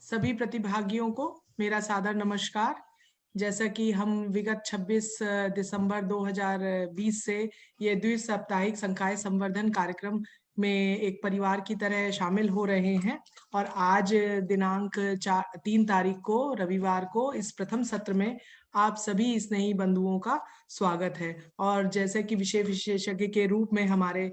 सभी प्रतिभागियों को मेरा सादर नमस्कार। जैसा कि हम विगत 26 दिसंबर 2020 से ये द्वि-साप्ताहिक संकाय संवर्धन कार्यक्रम में एक परिवार की तरह शामिल हो रहे हैं और आज दिनांक 3 तारीख को रविवार को इस प्रथम सत्र में आप सभी स्नेही बंधुओं का स्वागत है। और जैसे कि विषय विशेषज्ञ के रूप में हमारे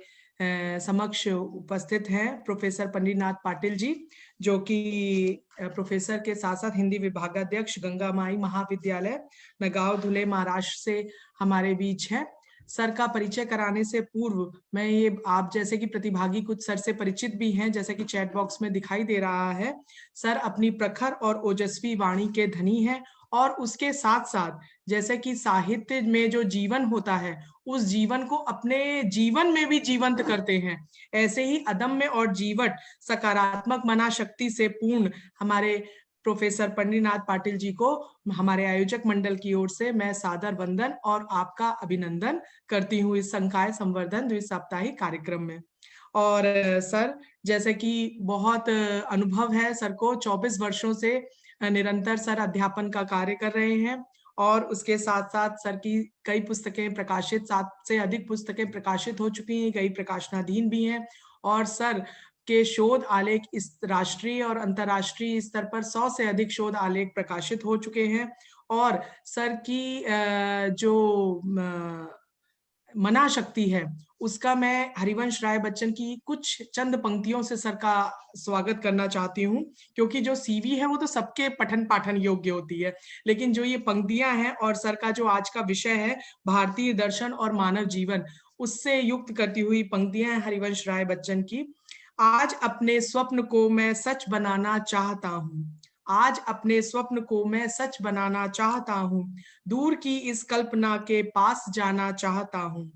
समक्ष उपस्थित हैं प्रोफेसर पंडितनाथ पाटिल जी, जो कि प्रोफेसर के साथ-साथ हिंदी विभागाध्यक्ष गंगा माई महाविद्यालय नगाँव धुले महाराष्ट्र से हमारे बीच हैं। सर का परिचय कराने से पूर्व मैं ये आप जैसे कि प्रतिभागी कुछ सर से परिचित भी हैं, जैसे कि चैट बॉक्स में दिखाई दे रहा है। सर अपनी प्रखर और ओजस्वी वाणी के धनी हैं और उसके साथ-साथ जैसे कि साहित्य में जो जीवन होता है, उस जीवन को अपने जीवन में भी जीवंत करते हैं। ऐसे ही अदम्य और जीवट सकारात्मक मना शक्ति से पूर्ण हमारे प्रोफेसर पंडितनाथ पाटिल जी को हमारे आयोजक मंडल की ओर से मैं सादर वंदन और आपका अभिनंदन करती हूँ इस संकाय संवर्धन द्वि-साप्ताहिक कार्यक्रम में। और सर, जैसे कि बहुत अनुभव है सर को 24 वर्षों से निरंतर सर अध्यापन का कार्य कर रहे हैं और उसके साथ-साथ सर की कई पुस्तकें प्रकाशित 7 से अधिक पुस्तकें प्रकाशित हो चुकी हैं, कई प्रकाशनाधीन भी हैं और सर के शोध आलेख इस राष्ट्रीय और अंतर्राष्ट्रीय स्तर पर 100 से अधिक शोध आलेख प्रकाशित हो चुके हैं और सर की जो मना शक्ति है, उसका मैं हरिवंश राय बच्चन की कुछ चंद पंक्तियों से सर का स्वागत करना चाहती हूँ, क्योंकि जो सीवी है वो तो सबके पठन-पाठन योग्य होती है, लेकिन जो ये पंक्तियाँ हैं और सर का जो आज का विषय है भारतीय दर्शन और मानव जीवन, उससे युक्त करती हुई पंक्तियाँ हैं हरिवंश राय बच्चन की। आज अपने स्वप्न को मैं सच बनाना चाहता हूँ। आज अपने स्वप्न को मैं सच बनाना चाहता हूँ। दूर की इस कल्पना के पास जाना चाहता हूँ।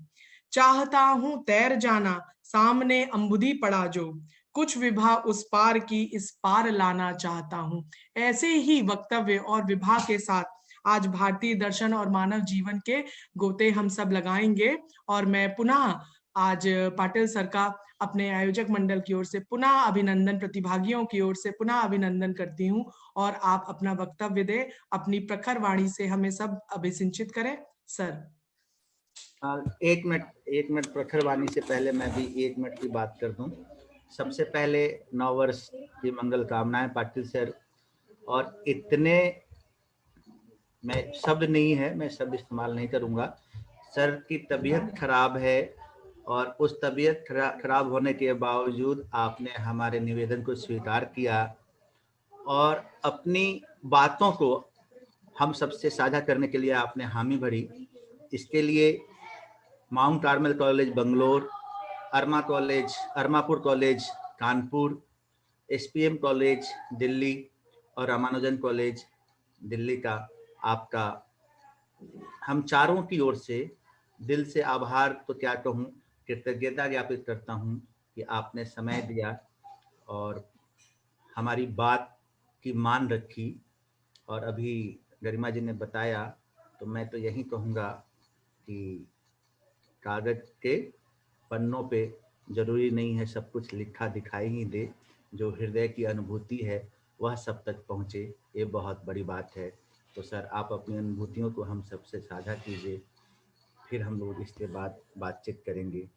चाहता हूँ तैर जाना, सामने अम्बुदी पड़ा जो। कुछ विभा उस पार की इस पार लाना चाहता हूँ। ऐसे ही वक्तव्य और विभा के साथ आज भारतीय दर्शन और मानव जीवन के गोते हम सब लगाएँगे और मैं पुनः आज पाटिल सर का अपने आयोजक मंडल की ओर से पुनः अभिनंदन, प्रतिभागियों की ओर से पुनः अभिनंदन करती हूँ और आप अपना वक्तव्य दें, अपनी प्रखर वाणी से हमें सब अभिसिंचित करें। सर। 1 मिनट प्रखर वाणी से पहले मैं भी 1 मिनट की बात कर दूं। सबसे पहले नववर्ष की मंगल कामनाएं पाटिल सर। और इतने मैं शब्द नहीं है, मैं शब्द इस्तेमाल नहीं करूंगा। सर की तबीयत खराब है और उस तबीयत खराब होने के बावजूद आपने हमारे निवेदन को स्वीकार किया और अपनी बातों को हम सबसे साझा करने के लिए आपने हामी भरी। इसके लिए mount Carmel college Bangalore, Armapur college Kanpur, SPM college Delhi और रामानुजन कॉलेज दिल्ली का आपका हम चारों की ओर से दिल से आभार तो क्या कहूँ, कृतज्ञता ज्ञापित करता हूँ कि आपने समय दिया और हमारी बात की मान रखी। और अभी गरिमा जी ने बताया तो मैं तो यही कहूँगा कि कागज के पन्नों पे जरूरी नहीं है सब कुछ लिखा दिखाई ही दे, जो हृदय की अनुभूति है वह सब तक पहुँचे, ये बहुत बड़ी बात है। तो सर आप अपनी अनुभूतियों को हम सबसे साझा कीजिए, फिर हम लोग इसके बाद बातचीत करेंगे।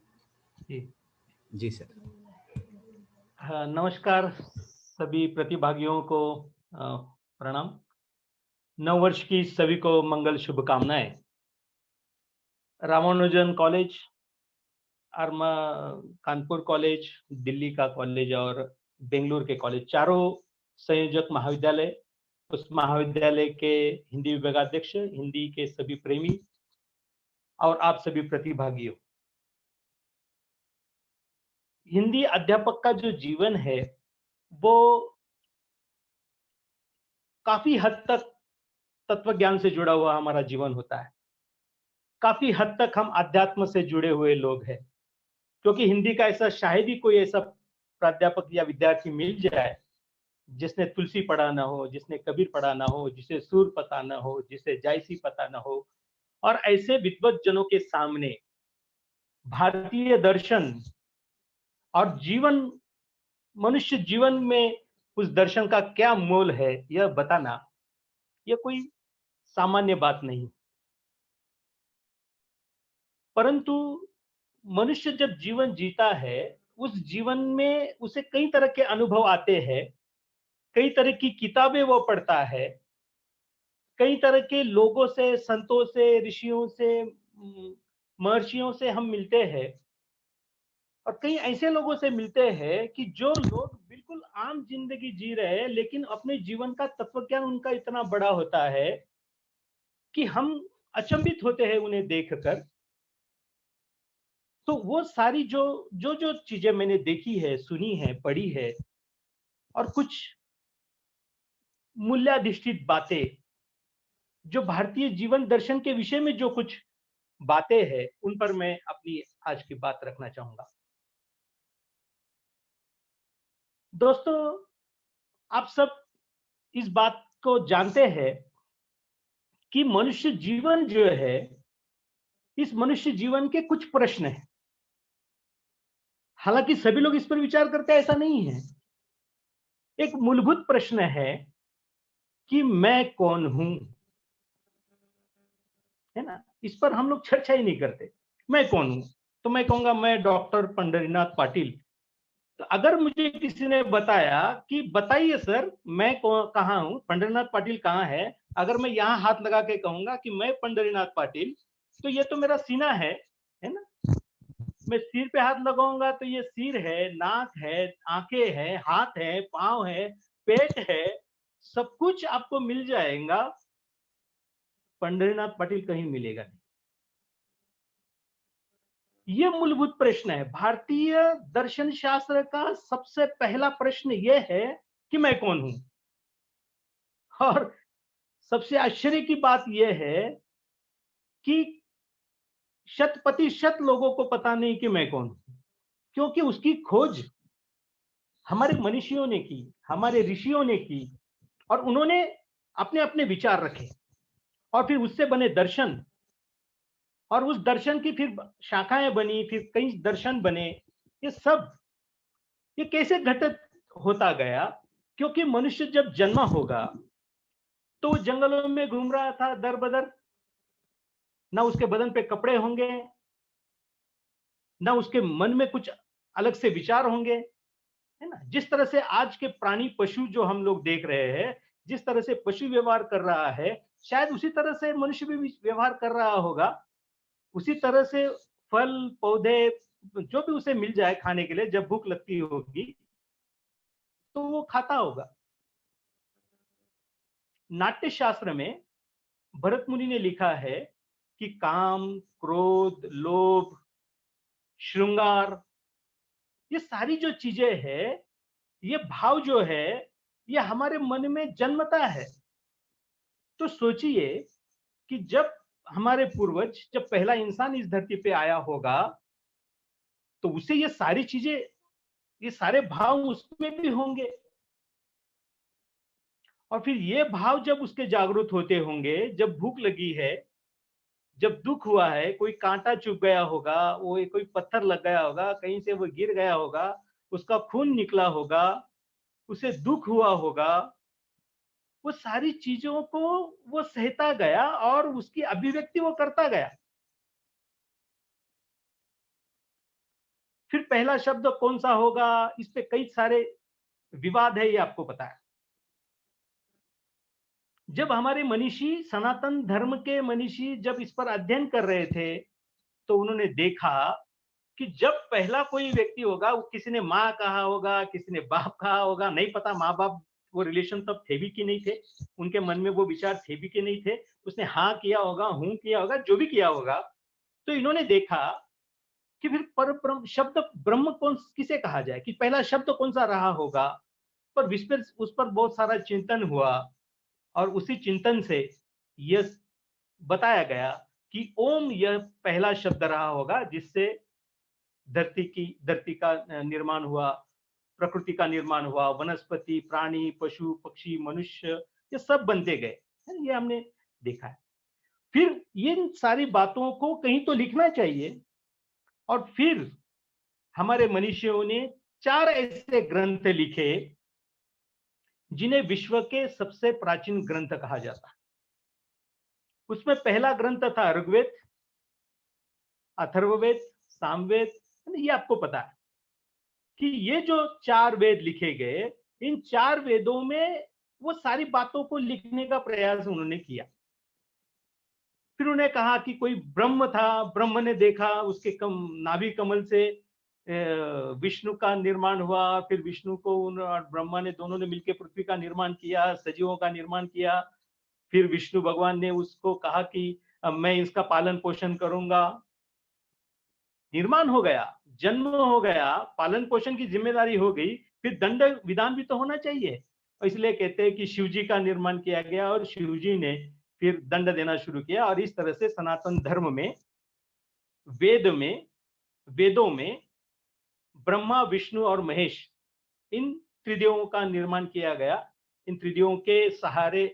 जी सर। नमस्कार सभी प्रतिभागियों को प्रणाम। नववर्ष की सभी को मंगल शुभकामनाएं। रामानुजन कॉलेज, कानपुर कॉलेज, दिल्ली का कॉलेज और बेंगलुरु के कॉलेज, चारों संयोजक महाविद्यालय, उस महाविद्यालय के हिंदी विभागाध्यक्ष, हिंदी के सभी प्रेमी और आप सभी प्रतिभागियों। हिंदी अध्यापक का जो जीवन है वो काफी हद तक तत्व ज्ञान से जुड़ा हुआ हमारा जीवन होता है। काफी हद तक हम अध्यात्म से जुड़े हुए लोग हैं, क्योंकि हिंदी का ऐसा शायद ही कोई ऐसा प्राध्यापक या विद्यार्थी मिल जाए जिसने तुलसी पढ़ा ना हो, जिसने कबीर पढ़ा ना हो, जिसे सूर पता ना हो, जिसे जायसी पता ना हो। और ऐसे विद्वत जनों के सामने भारतीय दर्शन और जीवन, मनुष्य जीवन में उस दर्शन का क्या मोल है, यह बताना यह कोई सामान्य बात नहीं। परंतु मनुष्य जब जीवन जीता है, उस जीवन में उसे कई तरह के अनुभव आते हैं, कई तरह की किताबें वो पढ़ता है, कई तरह के लोगों से, संतों से, ऋषियों से, महर्षियों से हम मिलते हैं, और कई ऐसे लोगों से मिलते हैं कि जो लोग बिल्कुल आम जिंदगी जी रहे हैं, लेकिन अपने जीवन का तत्वज्ञान उनका इतना बड़ा होता है कि हम अचंभित होते हैं उन्हें देखकर। तो वो सारी जो चीजें मैंने देखी है, सुनी है, पढ़ी है, और कुछ मूल्याधिष्ठित बातें, जो भारतीय जीवन दर्शन के विषय में जो कुछ बातें हैं, उन पर मैं अपनी आज की बात रखना चाहूंगा। दोस्तों, आप सब इस बात को जानते हैं कि मनुष्य जीवन जो है, इस मनुष्य जीवन के कुछ प्रश्न हैं। हालांकि सभी लोग इस पर विचार करते हैं, ऐसा नहीं है। एक मूलभूत प्रश्न है कि मैं कौन हूं, है ना? इस पर हम लोग चर्चा ही नहीं करते। मैं कौन हूं? तो मैं कहूंगा मैं डॉक्टर पंढरीनाथ पाटिल। तो अगर मुझे किसी ने बताया कि बताइए सर मैं कहाँ हूं, पंढरीनाथ पाटिल कहाँ है, अगर मैं यहाँ हाथ लगा के कहूंगा कि मैं पंढरीनाथ पाटिल, तो ये तो मेरा सीना है ना? मैं सिर पे हाथ लगाऊंगा तो ये सिर है, नाक है, आंखें हैं, हाथ है, पांव है, पेट है, सब कुछ आपको मिल जाएगा। पंढरीनाथ पाटिल कहीं मिलेगा नहीं। ये मूलभूत प्रश्न है। भारतीय दर्शन शास्त्र का सबसे पहला प्रश्न यह है कि मैं कौन हूं। और सबसे आश्चर्य की बात यह है कि 100% लोगों को पता नहीं कि मैं कौन हूं, क्योंकि उसकी खोज हमारे मनीषियों ने की, हमारे ऋषियों ने की, और उन्होंने अपने अपने विचार रखे, और फिर उससे बने दर्शन, और उस दर्शन की फिर शाखाएं बनी, फिर कई दर्शन बने। ये कैसे घटित होता गया? क्योंकि मनुष्य जब जन्मा होगा तो जंगलों में घूम रहा था दर बदर, ना उसके बदन पे कपड़े होंगे, ना उसके मन में कुछ अलग से विचार होंगे, है ना? जिस तरह से आज के प्राणी पशु जो हम लोग देख रहे हैं, जिस तरह से पशु व्यवहार कर रहा है, शायद उसी तरह से मनुष्य भी व्यवहार कर रहा होगा। उसी तरह से फल पौधे जो भी उसे मिल जाए खाने के लिए, जब भूख लगती होगी तो वो खाता होगा। नाट्य शास्त्र में भरत मुनि ने लिखा है कि काम, क्रोध, लोभ, श्रृंगार, ये सारी जो चीजें है, ये भाव जो है, ये हमारे मन में जन्मता है। तो सोचिए कि जब हमारे पूर्वज, जब पहला इंसान इस धरती पे आया होगा, तो उसे ये सारी चीजें, ये सारे भाव उसमें भी होंगे, और फिर ये भाव जब उसके जागरूक होते होंगे, जब भूख लगी है, जब दुख हुआ है, कोई कांटा चुभ गया होगा, वो कोई पत्थर लग गया होगा, कहीं से वो गिर गया होगा, उसका खून निकला होगा, उसे दुख हुआ होगा, वो सारी चीजों को वो सहता गया और उसकी अभिव्यक्ति वो करता गया। फिर पहला शब्द कौन सा होगा, इस पे कई सारे विवाद है, ये आपको पता है। जब हमारे मनीषी, सनातन धर्म के मनीषी जब इस पर अध्ययन कर रहे थे, तो उन्होंने देखा कि जब पहला कोई व्यक्ति होगा, वो किसी ने माँ कहा होगा, किसी ने बाप कहा होगा, नहीं पता माँ बाप वो रिलेशन तब थे भी कि नहीं थे, उनके मन में वो विचार थे भी कि नहीं थे, उसने हाँ किया होगा, हूं किया होगा, जो भी किया होगा। तो इन्होंने देखा कि फिर पर ब्रह्म शब्द ब्रह्म कौन किसे कहा जाए, कि पहला शब्द कौन सा रहा होगा। पर विस्पर उस पर बहुत सारा चिंतन हुआ, और उसी चिंतन से यह बताया गया कि ओम यह पहला शब्द रहा होगा, जिससे धरती का निर्माण हुआ, प्रकृति का निर्माण हुआ, वनस्पति, प्राणी, पशु, पक्षी, मनुष्य, ये सब बनते गए। ये हमने देखा है। फिर इन सारी बातों को कहीं तो लिखना चाहिए, और फिर हमारे मनीषियों ने 4 ऐसे ग्रंथ लिखे जिन्हें विश्व के सबसे प्राचीन ग्रंथ कहा जाता है। उसमें पहला ग्रंथ था ऋग्वेद, अथर्ववेद, सामवेद। ये आपको पता है कि ये जो 4 वेद लिखे गए, इन 4 वेदों में वो सारी बातों को लिखने का प्रयास उन्होंने किया। फिर उन्होंने कहा कि कोई ब्रह्म था, ब्रह्म ने देखा, उसके नाभि कमल से विष्णु का निर्माण हुआ। फिर विष्णु को और ब्रह्मा ने दोनों ने मिलकर पृथ्वी का निर्माण किया, सजीवों का निर्माण किया। फिर विष्णु भगवान ने उसको कहा कि मैं इसका पालन पोषण करूंगा। निर्माण हो गया, जन्म हो गया, पालन पोषण की जिम्मेदारी हो गई, फिर दंड विधान भी तो होना चाहिए। इसलिए कहते हैं कि शिव जी का निर्माण किया गया और शिव जी ने फिर दंड देना शुरू किया। और इस तरह से सनातन धर्म में, वेदों में ब्रह्मा, विष्णु और महेश, इन त्रिदेवों का निर्माण किया गया। इन त्रिदेवों के सहारे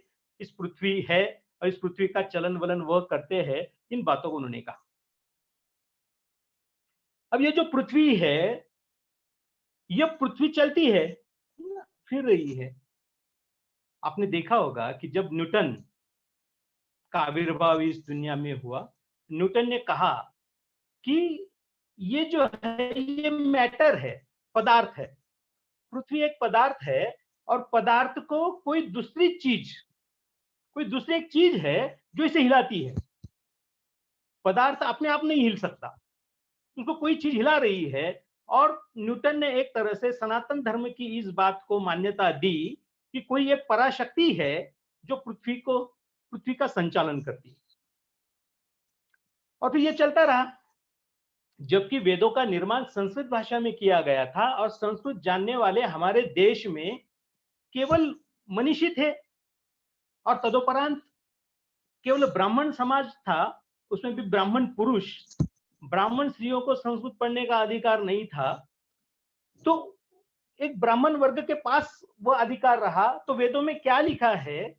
इस पृथ्वी है और इस पृथ्वी का चलन वलन वह करते हैं। इन बातों को उन्होंने कहा। अब ये जो पृथ्वी है, ये पृथ्वी चलती है, फिर रही है। आपने देखा होगा कि जब न्यूटन का आविर्भाव इस दुनिया में हुआ, न्यूटन ने कहा कि ये जो है ये मैटर है, पदार्थ है। पृथ्वी एक पदार्थ है और पदार्थ को कोई दूसरी एक चीज है जो इसे हिलाती है। पदार्थ अपने आप नहीं हिल सकता, उनको कोई चीज हिला रही है। और न्यूटन ने एक तरह से सनातन धर्म की इस बात को मान्यता दी कि कोई एक पराशक्ति है जो पृथ्वी का संचालन करती है। और फिर ये चलता रहा, जबकि वेदों का निर्माण संस्कृत भाषा में किया गया था और संस्कृत जानने वाले हमारे देश में केवल मनीषी थे। और तदोपरांत केवल ब्राह्मण समाज था, उसमें भी ब्राह्मण पुरुष, ब्राह्मण स्त्रियों को संस्कृत पढ़ने का अधिकार नहीं था। तो एक ब्राह्मण वर्ग के पास वह अधिकार रहा। तो वेदों में क्या लिखा है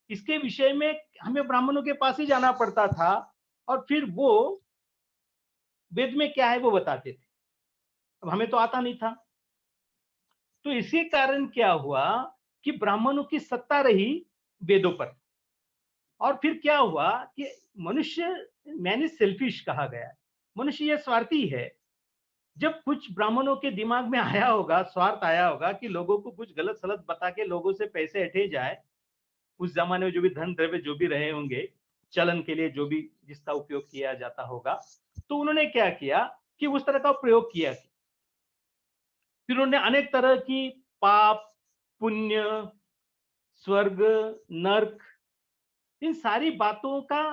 इसके विषय में हमें ब्राह्मणों के पास ही जाना पड़ता था और फिर वो वेद में क्या है वो बताते थे। अब हमें तो आता नहीं था। तो इसी कारण क्या हुआ कि ब्राह्मणों की सत्ता रही वेदों पर। और फिर क्या हुआ कि मनुष्य, मैन इज सेल्फिश कहा गया है, मनुष्य ये स्वार्थी है। जब कुछ ब्राह्मणों के दिमाग में आया होगा, स्वार्थ आया होगा कि लोगों को कुछ गलत सलत बता के लोगों से पैसे हटे जाए, उस जमाने में जो भी धन द्रव्य जो भी रहे होंगे चलन के लिए, जो भी जिसका उपयोग किया जाता होगा, तो उन्होंने क्या किया कि उस तरह का प्रयोग किया। फिर उन्होंने अनेक तरह की पाप, पुण्य, स्वर्ग, नर्क, इन सारी बातों का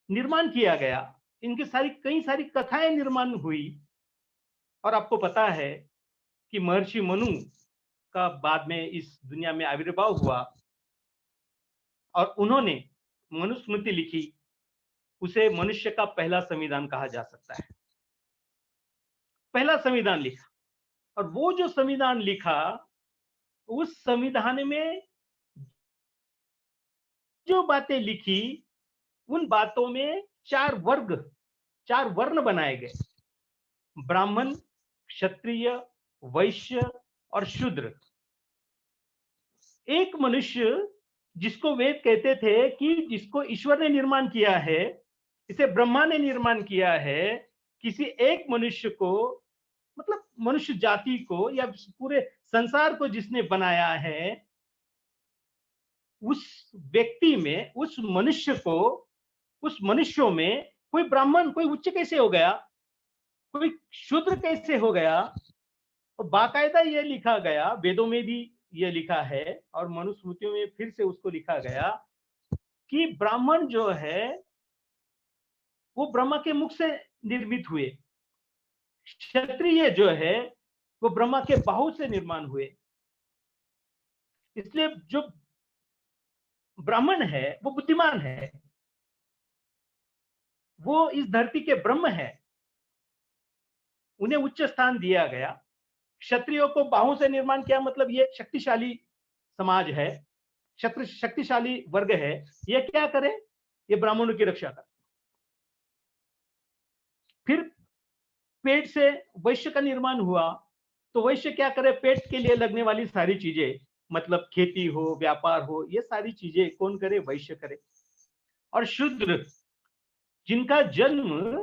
निर्माण किया गया। इनकी कई सारी कथाएं निर्माण हुई। और आपको पता है कि महर्षि मनु का बाद में इस दुनिया में आविर्भाव हुआ और उन्होंने मनुस्मृति लिखी। उसे मनुष्य का पहला संविधान कहा जा सकता है। पहला संविधान लिखा, और वो जो संविधान लिखा, उस संविधान में जो बातें लिखी, उन बातों में 4 वर्ण बनाए गए, ब्राह्मण, क्षत्रिय, वैश्य और शूद्र। एक मनुष्य जिसको वेद कहते थे कि जिसको ईश्वर ने निर्माण किया है, इसे ब्रह्मा ने निर्माण किया है, किसी एक मनुष्य को, मतलब मनुष्य जाति को या पूरे संसार को जिसने बनाया है, उस व्यक्ति में, उस मनुष्यों में कोई ब्राह्मण, कोई उच्च कैसे हो गया, कोई शूद्र कैसे हो गया। और बाकायदा यह लिखा गया, वेदों में भी यह लिखा है और मनुस्मृतियों में फिर से उसको लिखा गया कि ब्राह्मण जो है वो ब्रह्मा के मुख से निर्मित हुए, क्षत्रिय जो है वो ब्रह्मा के बाहु से निर्माण हुए। इसलिए जो ब्राह्मण है वो बुद्धिमान है, वो इस धरती के ब्रह्म है, उन्हें उच्च स्थान दिया गया। क्षत्रियों को बाहु से निर्माण किया, मतलब ये शक्तिशाली समाज है, शक्तिशाली वर्ग है, ये क्या करे, ये ब्राह्मणों की रक्षा करे। फिर पेट से वैश्य का निर्माण हुआ, तो वैश्य क्या करे, पेट के लिए लगने वाली सारी चीजें मतलब खेती हो, व्यापार हो, ये सारी चीजें कौन करे? वैश्य करे। और शूद्र, जिनका जन्म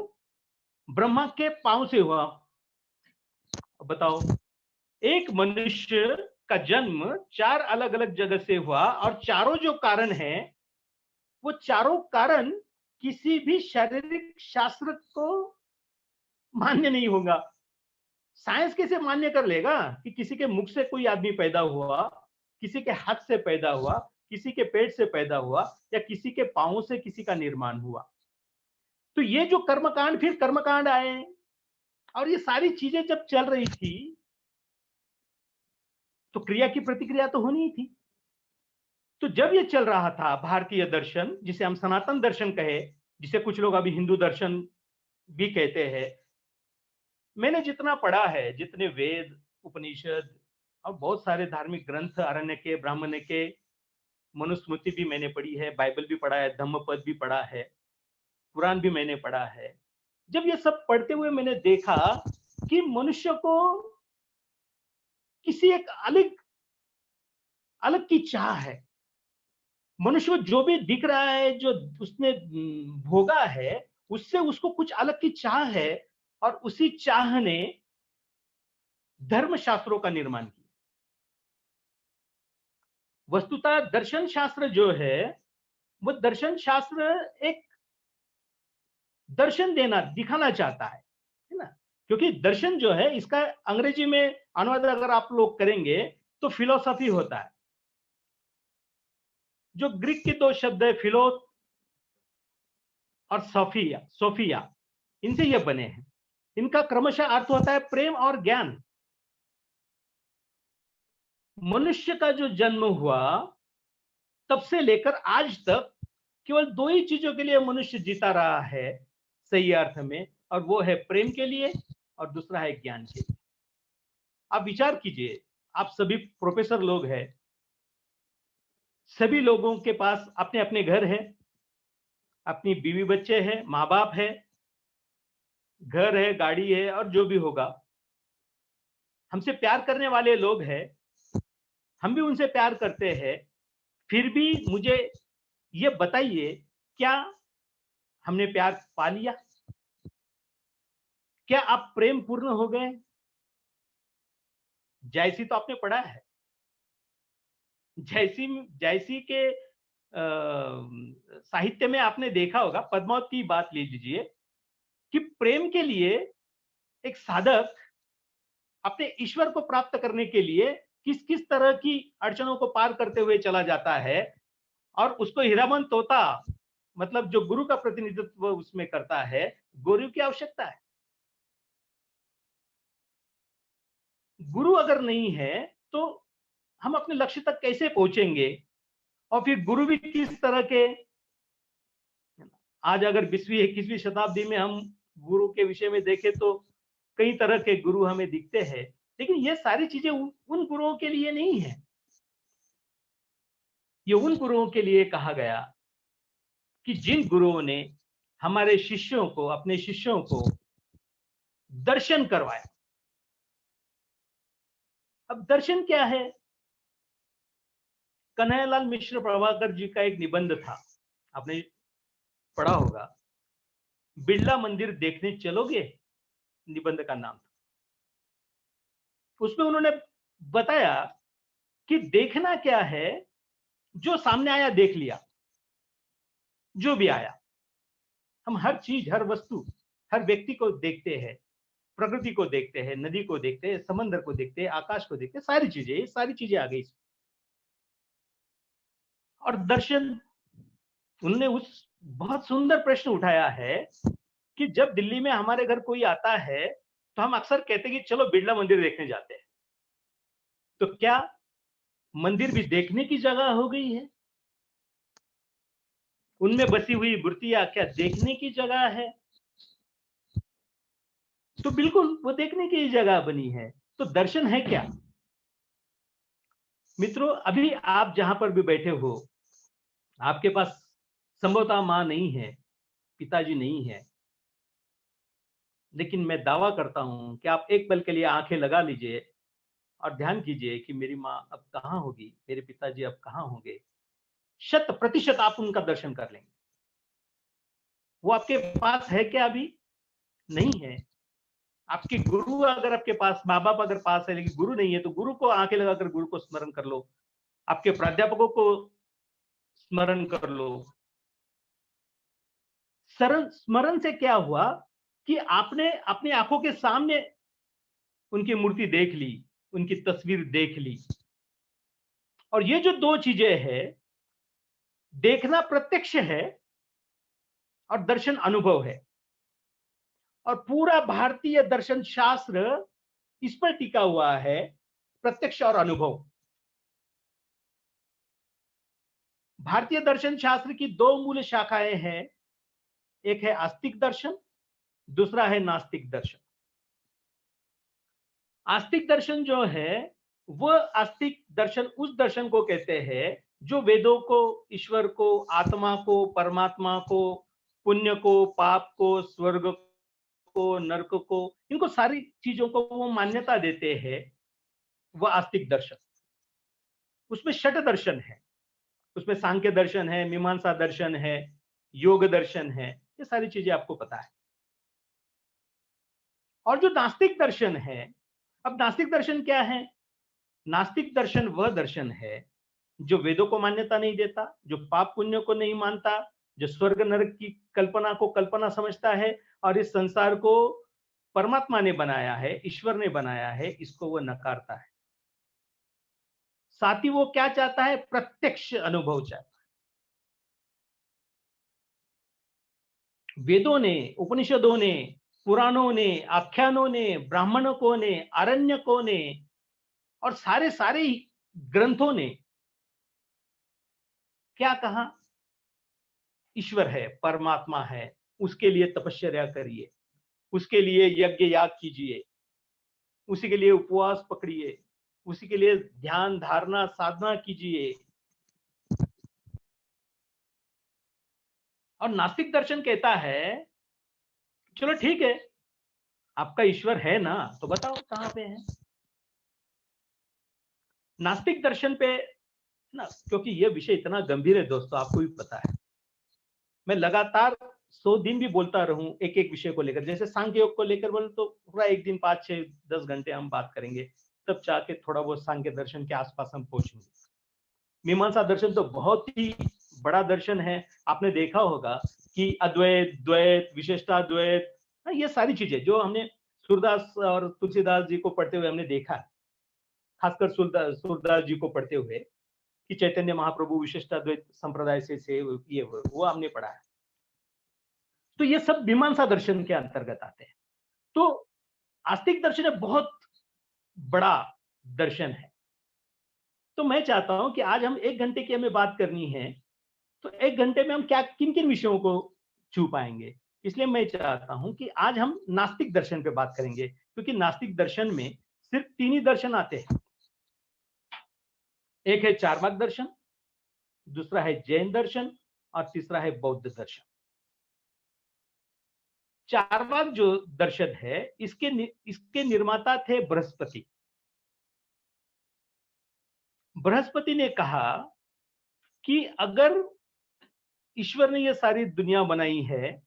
ब्रह्मा के पांव से हुआ। बताओ, एक मनुष्य का जन्म 4 अलग अलग जगह से हुआ, और चारों जो कारण है, वो चारों कारण किसी भी शारीरिक शास्त्र को मान्य नहीं होगा। साइंस कैसे मान्य कर लेगा कि किसी के मुख से कोई आदमी पैदा हुआ, किसी के हाथ से पैदा हुआ, किसी के पेट से पैदा हुआ, या किसी के पांवों से किसी का निर्माण हुआ? तो ये जो कर्मकांड, फिर कर्मकांड आए, और ये सारी चीजें जब चल रही थी, तो क्रिया की प्रतिक्रिया तो होनी ही थी। तो जब ये चल रहा था भारतीय दर्शन, जिसे हम सनातन दर्शन कहे, जिसे कुछ लोग अभी हिंदू दर्शन भी कहते हैं, मैंने जितना पढ़ा है, जितने वेद, उपनिषद और बहुत सारे धार्मिक ग्रंथ, आरण्यके, ब्राह्मण्यके, मनुस्मृति भी मैंने पढ़ी है, बाइबल भी पढ़ा है, धम्मपद भी पढ़ा है, कुरान भी मैंने पढ़ा है। जब ये सब पढ़ते हुए मैंने देखा कि मनुष्य को किसी एक अलग अलग की चाह है। मनुष्य को जो भी दिख रहा है, जो उसने भोगा है, उससे उसको कुछ अलग की चाह है, और उसी चाह ने धर्म शास्त्रों का निर्माण किया। वस्तुतः दर्शन शास्त्र जो है, वो दर्शन शास्त्र एक दर्शन देना, दिखाना चाहता है ना? क्योंकि दर्शन जो है, इसका अंग्रेजी में अनुवाद अगर आप लोग करेंगे तो फिलोसफी होता है। जो ग्रीक के 2 शब्द है, फिलो और सोफिया, इनसे ये बने हैं। इनका क्रमशः अर्थ होता है प्रेम और ज्ञान। मनुष्य का जो जन्म हुआ, तब से लेकर आज तक केवल 2 ही चीजों के लिए मनुष्य जीता रहा है सही अर्थ में, और वो है प्रेम के लिए, और दूसरा है ज्ञान के लिए। आप विचार कीजिए, आप सभी प्रोफेसर लोग हैं, सभी लोगों के पास अपने अपने घर है, अपनी बीवी बच्चे हैं, माँ बाप है, घर है, गाड़ी है, और जो भी होगा। हमसे प्यार करने वाले लोग हैं, हम भी उनसे प्यार करते हैं। फिर भी मुझे ये बताइए, क्या हमने प्यार पा लिया? क्या आप प्रेम पूर्ण हो गए? जैसी तो आपने पढ़ा है, जैसी के साहित्य में आपने देखा होगा, पद्मावत की बात ले लीजिए, कि प्रेम के लिए एक साधक अपने ईश्वर को प्राप्त करने के लिए किस किस तरह की अड़चनों को पार करते हुए चला जाता है, और उसको हीरामन तोता, मतलब जो गुरु का प्रतिनिधित्व उसमें करता है, गुरु की आवश्यकता है। गुरु अगर नहीं है तो हम अपने लक्ष्य तक कैसे पहुंचेंगे? और फिर गुरु भी किस तरह के? आज अगर 20वीं 21वीं शताब्दी में हम गुरु के विषय में देखें तो कई तरह के गुरु हमें दिखते हैं, लेकिन ये सारी चीजें उन गुरुओं के लिए नहीं है। ये उन गुरुओं के लिए कहा गया कि जिन गुरुओं ने हमारे शिष्यों को, अपने शिष्यों को दर्शन करवाया। अब दर्शन क्या है? कन्हैयालाल मिश्र प्रभाकर जी का एक निबंध था, आपने पढ़ा होगा, बिरला मंदिर देखने चलोगे, निबंध का नाम था। उसमें उन्होंने बताया कि देखना क्या है, जो सामने आया देख लिया, जो भी आया। हम हर चीज, हर वस्तु, हर व्यक्ति को देखते हैं, प्रकृति को देखते हैं, नदी को देखते हैं, समंदर को देखते हैं, आकाश को देखते हैं, सारी चीजें, ये सारी चीजें आ गई। और दर्शन, उन्होंने उस बहुत सुंदर प्रश्न उठाया है कि जब दिल्ली में हमारे घर कोई आता है तो हम अक्सर कहते हैं कि चलो बिरला मंदिर देखने जाते हैं। तो क्या मंदिर भी देखने की जगह हो गई है? उनमें बसी हुई मूर्तियां क्या देखने की जगह है? तो बिल्कुल वो देखने की जगह बनी है। तो दर्शन है क्या? मित्रों, अभी आप जहां पर भी बैठे हो, आपके पास संभवतः मां नहीं है, पिताजी नहीं है, लेकिन मैं दावा करता हूं कि आप एक पल के लिए आंखें लगा लीजिए और ध्यान कीजिए कि मेरी माँ अब कहाँ होगी, मेरे पिताजी अब कहाँ होंगे, 100% आप उनका दर्शन कर लेंगे। वो आपके पास है क्या अभी? नहीं है। आपके गुरु अगर आपके पास, माँ बाप अगर पास है लेकिन गुरु नहीं है, तो गुरु को आंखें लगाकर गुरु को स्मरण कर लो, आपके प्राध्यापकों को स्मरण कर लो। स्मरण से क्या हुआ कि आपने अपनी आंखों के सामने उनकी मूर्ति देख ली, उनकी तस्वीर देख ली। और ये जो दो चीजें हैं, देखना प्रत्यक्ष है और दर्शन अनुभव है। और पूरा भारतीय दर्शन शास्त्र इस पर टिका हुआ है, प्रत्यक्ष और अनुभव। भारतीय दर्शन शास्त्र की दो मूल शाखाएं हैं, एक है आस्तिक दर्शन, दूसरा है नास्तिक दर्शन। आस्तिक दर्शन जो है, वह आस्तिक दर्शन उस दर्शन को कहते हैं जो वेदों को, ईश्वर को, आत्मा को, परमात्मा को, पुण्य को, पाप को, स्वर्ग को, नरक को, इनको सारी चीजों को वो मान्यता देते हैं, वह आस्तिक दर्शन। उसमें षट दर्शन है, उसमें सांख्य दर्शन है, मीमांसा दर्शन है, योग दर्शन है, ये सारी चीजें आपको पता है। और जो नास्तिक दर्शन है, अब नास्तिक दर्शन क्या है? नास्तिक दर्शन वह दर्शन है जो वेदों को मान्यता नहीं देता, जो पाप पुण्य को नहीं मानता, जो स्वर्ग नरक की कल्पना को कल्पना समझता है और इस संसार को परमात्मा ने बनाया है, ईश्वर ने बनाया है, इसको वह नकारता है। साथ ही वो क्या चाहता है? प्रत्यक्ष अनुभव चाहता है। वेदों ने, उपनिषदों ने, पुराणों ने, आख्यानों ने, ब्राह्मणों ने, आरण्यकों ने और सारे ग्रंथों ने क्या कहा? ईश्वर है, परमात्मा है, उसके लिए तपस्या करिए, उसके लिए यज्ञ याग कीजिए, उसी के लिए उपवास पकड़िए, उसी के लिए ध्यान धारणा साधना कीजिए। और नास्तिक दर्शन कहता है, चलो ठीक है, आपका ईश्वर है ना, तो बताओ कहां पे है। नास्तिक दर्शन पे ना, क्योंकि यह विषय इतना गंभीर है दोस्तों, आपको भी पता है, मैं लगातार 100 दिन भी बोलता रहूं एक एक विषय को लेकर। जैसे सांख्य योग को लेकर बोले तो पूरा एक दिन 5, 6, 10 घंटे हम बात करेंगे, तब जाके थोड़ा बहुत सांख्य दर्शन के आसपास हम पहुंचेंगे। मीमांसा दर्शन तो बहुत ही बड़ा दर्शन है। आपने देखा होगा कि अद्वैत, द्वैत, विशिष्टाद्वैत, ये सारी चीजें जो हमने सूरदास और तुलसीदास जी को पढ़ते हुए हमने देखा, खासकर सूरदास जी को पढ़ते हुए कि चैतन्य महाप्रभु विशिष्टाद्वैत संप्रदाय से ये वो हमने पढ़ा है। तो ये सब मीमांसा दर्शन के अंतर्गत आते हैं। तो आस्तिक दर्शन बहुत बड़ा दर्शन है। तो मैं चाहता हूं कि आज हम 1 घंटे की हमें बात करनी है, तो 1 घंटे में हम क्या किन किन विषयों को छू पाएंगे। इसलिए मैं चाहता हूं कि आज हम नास्तिक दर्शन पे बात करेंगे, क्योंकि नास्तिक दर्शन में सिर्फ 3 ही दर्शन आते हैं। एक है चार्वाक दर्शन, दूसरा है जैन दर्शन और तीसरा है बौद्ध दर्शन। चार्वाक जो दर्शन है, इसके निर्माता थे बृहस्पति। बृहस्पति ने कहा कि अगर ईश्वर ने ये सारी दुनिया बनाई है,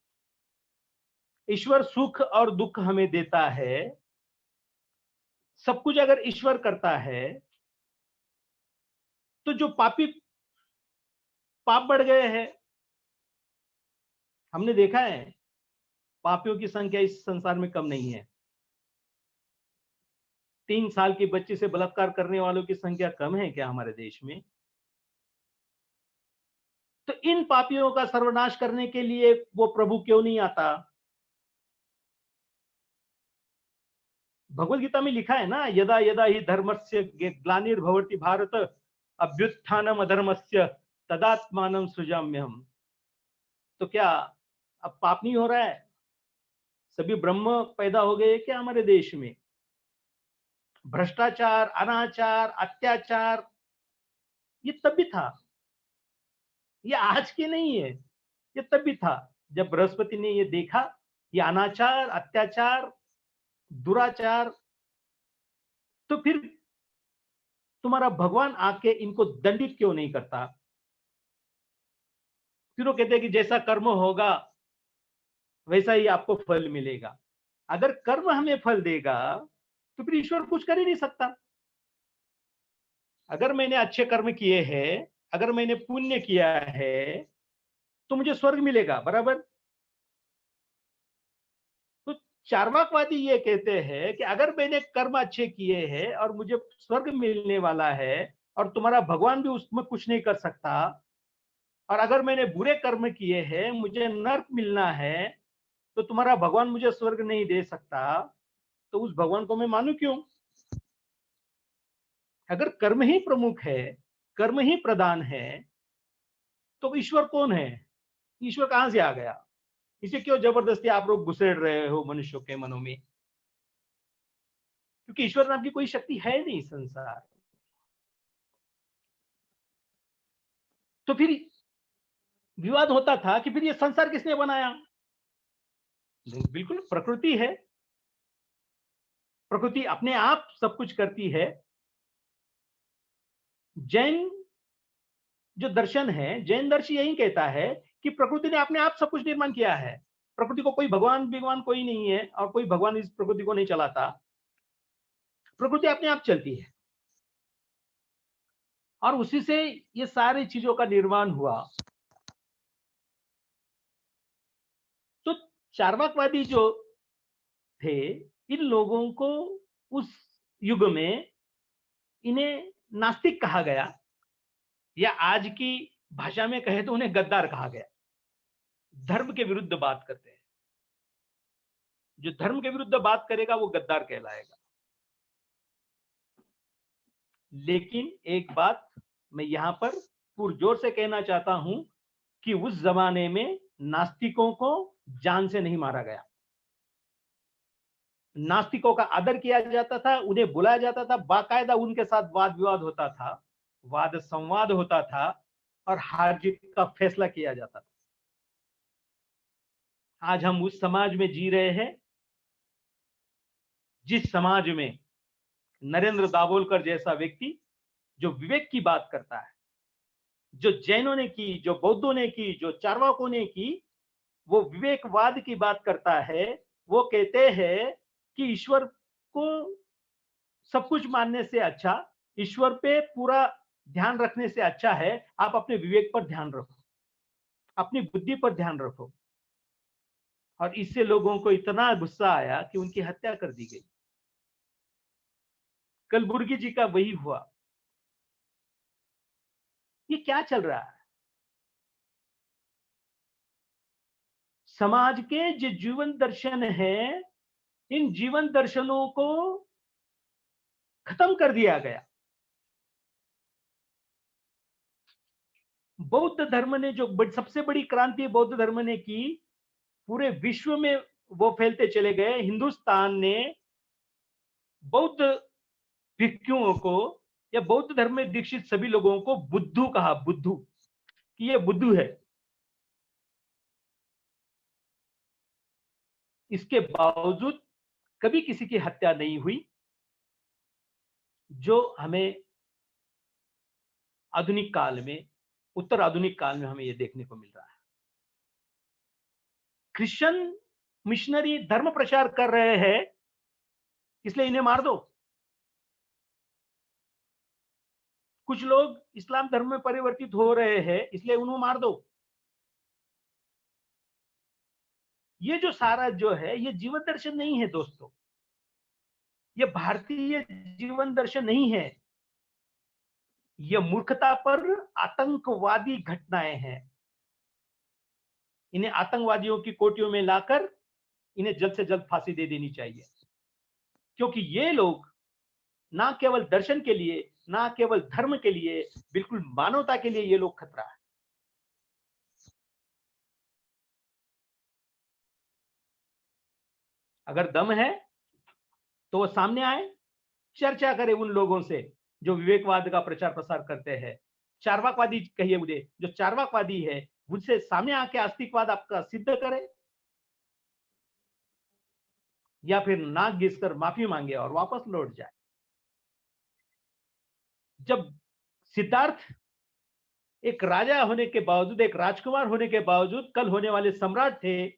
ईश्वर सुख और दुख हमें देता है, सब कुछ अगर ईश्वर करता है, तो जो पाप बढ़ गए हैं, हमने देखा है पापियों की संख्या इस संसार में कम नहीं है। 3 साल की बच्ची से बलात्कार करने वालों की संख्या कम है क्या हमारे देश में? तो इन पापियों का सर्वनाश करने के लिए वो प्रभु क्यों नहीं आता? भगवत गीता में लिखा है ना, यदा यदा ही धर्मस्य ग्लानिर्भवति भारत अभ्युत्थानम अधर्मस्य तदात्मानं सृजाम्यहम्। तो क्या अब पाप नहीं हो रहा है? सभी ब्रह्म पैदा हो गए क्या हमारे देश में? भ्रष्टाचार, अनाचार, अत्याचार ये तब भी था, ये आज के नहीं है, ये तब भी था जब बृहस्पति ने ये देखा, ये अनाचार, अत्याचार, दुराचार। तो फिर तुम्हारा भगवान आके इनको दंडित क्यों नहीं करता? फिर वो कहते हैं कि जैसा कर्म होगा वैसा ही आपको फल मिलेगा। अगर कर्म हमें फल देगा तो फिर ईश्वर कुछ कर ही नहीं सकता। अगर मैंने अच्छे कर्म किए हैं, अगर मैंने पुण्य किया है तो मुझे स्वर्ग मिलेगा, बराबर। तो चार्वाकवादी ये कहते हैं कि अगर मैंने कर्म अच्छे किए हैं और मुझे स्वर्ग मिलने वाला है और तुम्हारा भगवान भी उसमें कुछ नहीं कर सकता, और अगर मैंने बुरे कर्म किए हैं, मुझे नर्क मिलना है, तो तुम्हारा भगवान मुझे स्वर्ग नहीं दे सकता, तो उस भगवान को मैं मानूं क्यों? अगर कर्म ही प्रमुख है, कर्म ही प्रधान है, तो ईश्वर कौन है? ईश्वर कहां से आ गया? इसे क्यों जबरदस्ती आप लोग घुसेड़ रहे हो मनुष्यों के मनों में? क्योंकि ईश्वर नाम की कोई शक्ति है नहीं संसार। तो फिर विवाद होता था कि फिर ये संसार किसने बनाया? बिल्कुल प्रकृति है। प्रकृति अपने आप सब कुछ करती है। जैन जो दर्शन है, जैन दर्शन यही कहता है कि प्रकृति ने अपने आप सब कुछ निर्माण किया है। प्रकृति को कोई भगवान कोई नहीं है और कोई भगवान इस प्रकृति को नहीं चलाता। प्रकृति अपने आप चलती है और उसी से ये सारी चीजों का निर्माण हुआ। तो चार्वाकवादी जो थे, इन लोगों को उस युग में इन्हें नास्तिक कहा गया, या आज की भाषा में कहे तो उन्हें गद्दार कहा गया। धर्म के विरुद्ध बात करते हैं। जो धर्म के विरुद्ध बात करेगा वो गद्दार कहलाएगा। लेकिन एक बात मैं यहां पर पुरजोर से कहना चाहता हूं कि उस जमाने में नास्तिकों को जान से नहीं मारा गया। नास्तिकों का आदर किया जाता था, उन्हें बुलाया जाता था, बाकायदा उनके साथ वाद विवाद होता था, वाद संवाद होता था और हार जीत का फैसला किया जाता था। आज हम उस समाज में जी रहे हैं जिस समाज में नरेंद्र दाभोलकर जैसा व्यक्ति जो विवेक की बात करता है, जो जैनों ने की, जो बौद्धों ने की, जो चार्वाकों ने की, वो विवेकवाद की बात करता है। वो कहते हैं कि ईश्वर को सब कुछ मानने से अच्छा, ईश्वर पे पूरा ध्यान रखने से अच्छा है आप अपने विवेक पर ध्यान रखो, अपनी बुद्धि पर ध्यान रखो। और इससे लोगों को इतना गुस्सा आया कि उनकी हत्या कर दी गई। कलबुर्गी जी का वही हुआ। ये क्या चल रहा है? समाज के जो जीवन दर्शन है, इन जीवन दर्शनों को खत्म कर दिया गया। बौद्ध धर्म ने जो सबसे बड़ी क्रांति बौद्ध धर्म ने की, पूरे विश्व में वो फैलते चले गए। हिंदुस्तान ने बौद्ध भिक्षुओं को या बौद्ध धर्म में दीक्षित सभी लोगों को बुद्धू कहा, बुद्धू, कि ये बुद्धू है। इसके बावजूद कभी किसी की हत्या नहीं हुई, जो हमें आधुनिक काल में, उत्तर आधुनिक काल में हमें यह देखने को मिल रहा है। क्रिश्चियन मिशनरी धर्म प्रचार कर रहे हैं, इसलिए इन्हें मार दो। कुछ लोग इस्लाम धर्म में परिवर्तित हो रहे हैं, इसलिए उन्हें मार दो। ये जो सारा जो है, ये जीवन दर्शन नहीं है दोस्तों, ये भारतीय जीवन दर्शन नहीं है। ये मूर्खता पर आतंकवादी घटनाएं हैं। इन्हें आतंकवादियों की कोटियों में लाकर इन्हें जल्द से जल्द फांसी दे देनी चाहिए, क्योंकि ये लोग ना केवल दर्शन के लिए, ना केवल धर्म के लिए, बिल्कुल मानवता के लिए ये लोग खतरा है। अगर दम है तो वो सामने आए, चर्चा करे उन लोगों से जो विवेकवाद का प्रचार प्रसार करते हैं। चार्वाकवादी कहिए मुझे, जो चार्वाकवादी है उनसे सामने आके आस्तिकवाद आपका सिद्ध करे, या फिर नाक घिसकर माफी मांगे और वापस लौट जाए। जब सिद्धार्थ एक राजा होने के बावजूद, एक राजकुमार होने के बावजूद कल होने वाले सम्राट थे,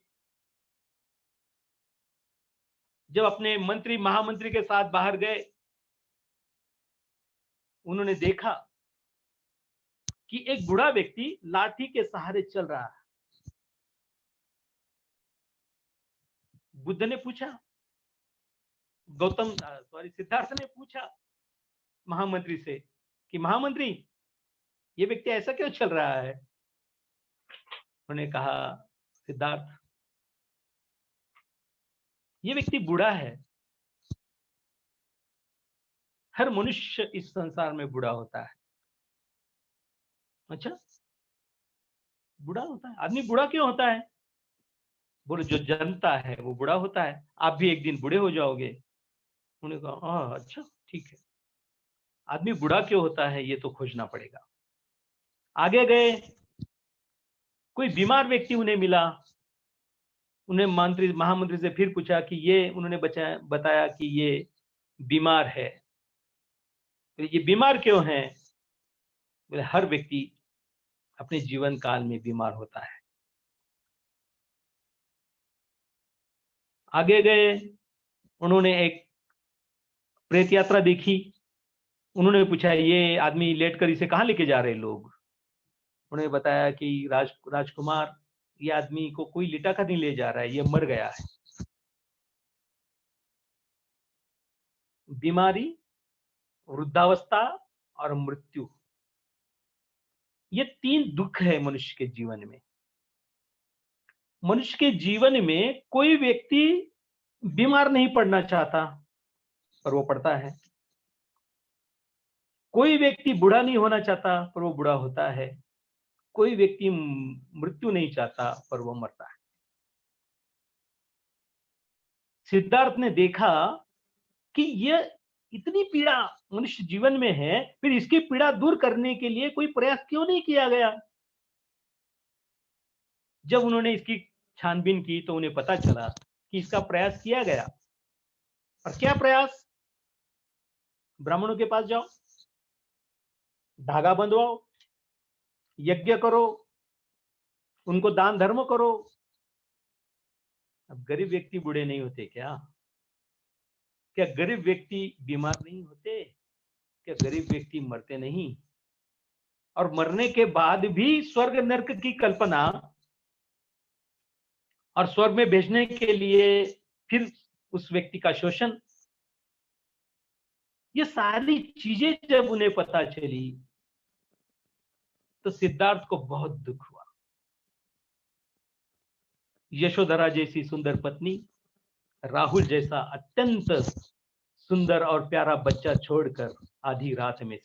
जब अपने मंत्री महामंत्री के साथ बाहर गए, उन्होंने देखा कि एक बूढ़ा व्यक्ति लाठी के सहारे चल रहा है। बुद्ध ने पूछा, सिद्धार्थ ने पूछा महामंत्री से कि महामंत्री, ये व्यक्ति ऐसा क्यों चल रहा है? उन्होंने कहा, सिद्धार्थ, ये व्यक्ति बूढ़ा है। हर मनुष्य इस संसार में बूढ़ा होता है। अच्छा, बूढ़ा होता है? आदमी बूढ़ा क्यों होता है? बोले, जो जन्मता है वो बूढ़ा होता है, आप भी एक दिन बूढ़े हो जाओगे। उन्होंने कहा, अच्छा ठीक है, आदमी बूढ़ा क्यों होता है ये तो खोजना पड़ेगा। आगे गए, कोई बीमार व्यक्ति उन्हें मिला। उन्हें महामंत्री से फिर पूछा कि ये, उन्होंने बताया कि ये बीमार है। तो ये बीमार क्यों है? बोले, हर व्यक्ति अपने जीवन काल में बीमार होता है। आगे गए, उन्होंने एक प्रेत यात्रा देखी। उन्होंने पूछा, ये आदमी लेटकर इसे कहाँ लेके जा रहे लोग? उन्होंने बताया कि राजकुमार, ये आदमी को कोई लिटा कर नहीं ले जा रहा है, ये मर गया है। बीमारी, वृद्धावस्था और मृत्यु, ये 3 दुख है मनुष्य के जीवन में। मनुष्य के जीवन में कोई व्यक्ति बीमार नहीं पड़ना चाहता, पर वो पड़ता है। कोई व्यक्ति बूढ़ा नहीं होना चाहता, पर वो बूढ़ा होता है। कोई व्यक्ति मृत्यु नहीं चाहता, पर वो मरता है। सिद्धार्थ ने देखा कि ये इतनी पीड़ा मनुष्य जीवन में है, फिर इसकी पीड़ा दूर करने के लिए कोई प्रयास क्यों नहीं किया गया? जब उन्होंने इसकी छानबीन की तो उन्हें पता चला कि इसका प्रयास किया गया। और क्या प्रयास? ब्राह्मणों के पास जाओ, धागा बंधवाओ, यज्ञ करो, उनको दान धर्म करो। अब गरीब व्यक्ति बूढ़े नहीं होते क्या? क्या गरीब व्यक्ति बीमार नहीं होते? क्या गरीब व्यक्ति मरते नहीं? और मरने के बाद भी स्वर्ग नरक की कल्पना और स्वर्ग में भेजने के लिए फिर उस व्यक्ति का शोषण, ये सारी चीजें जब उन्हें पता चली तो सिद्धार्थ को बहुत दुख हुआ। यशोधरा जैसी सुंदर पत्नी, राहुल जैसा अत्यंत सुंदर और प्यारा बच्चा छोड़कर आधी रात में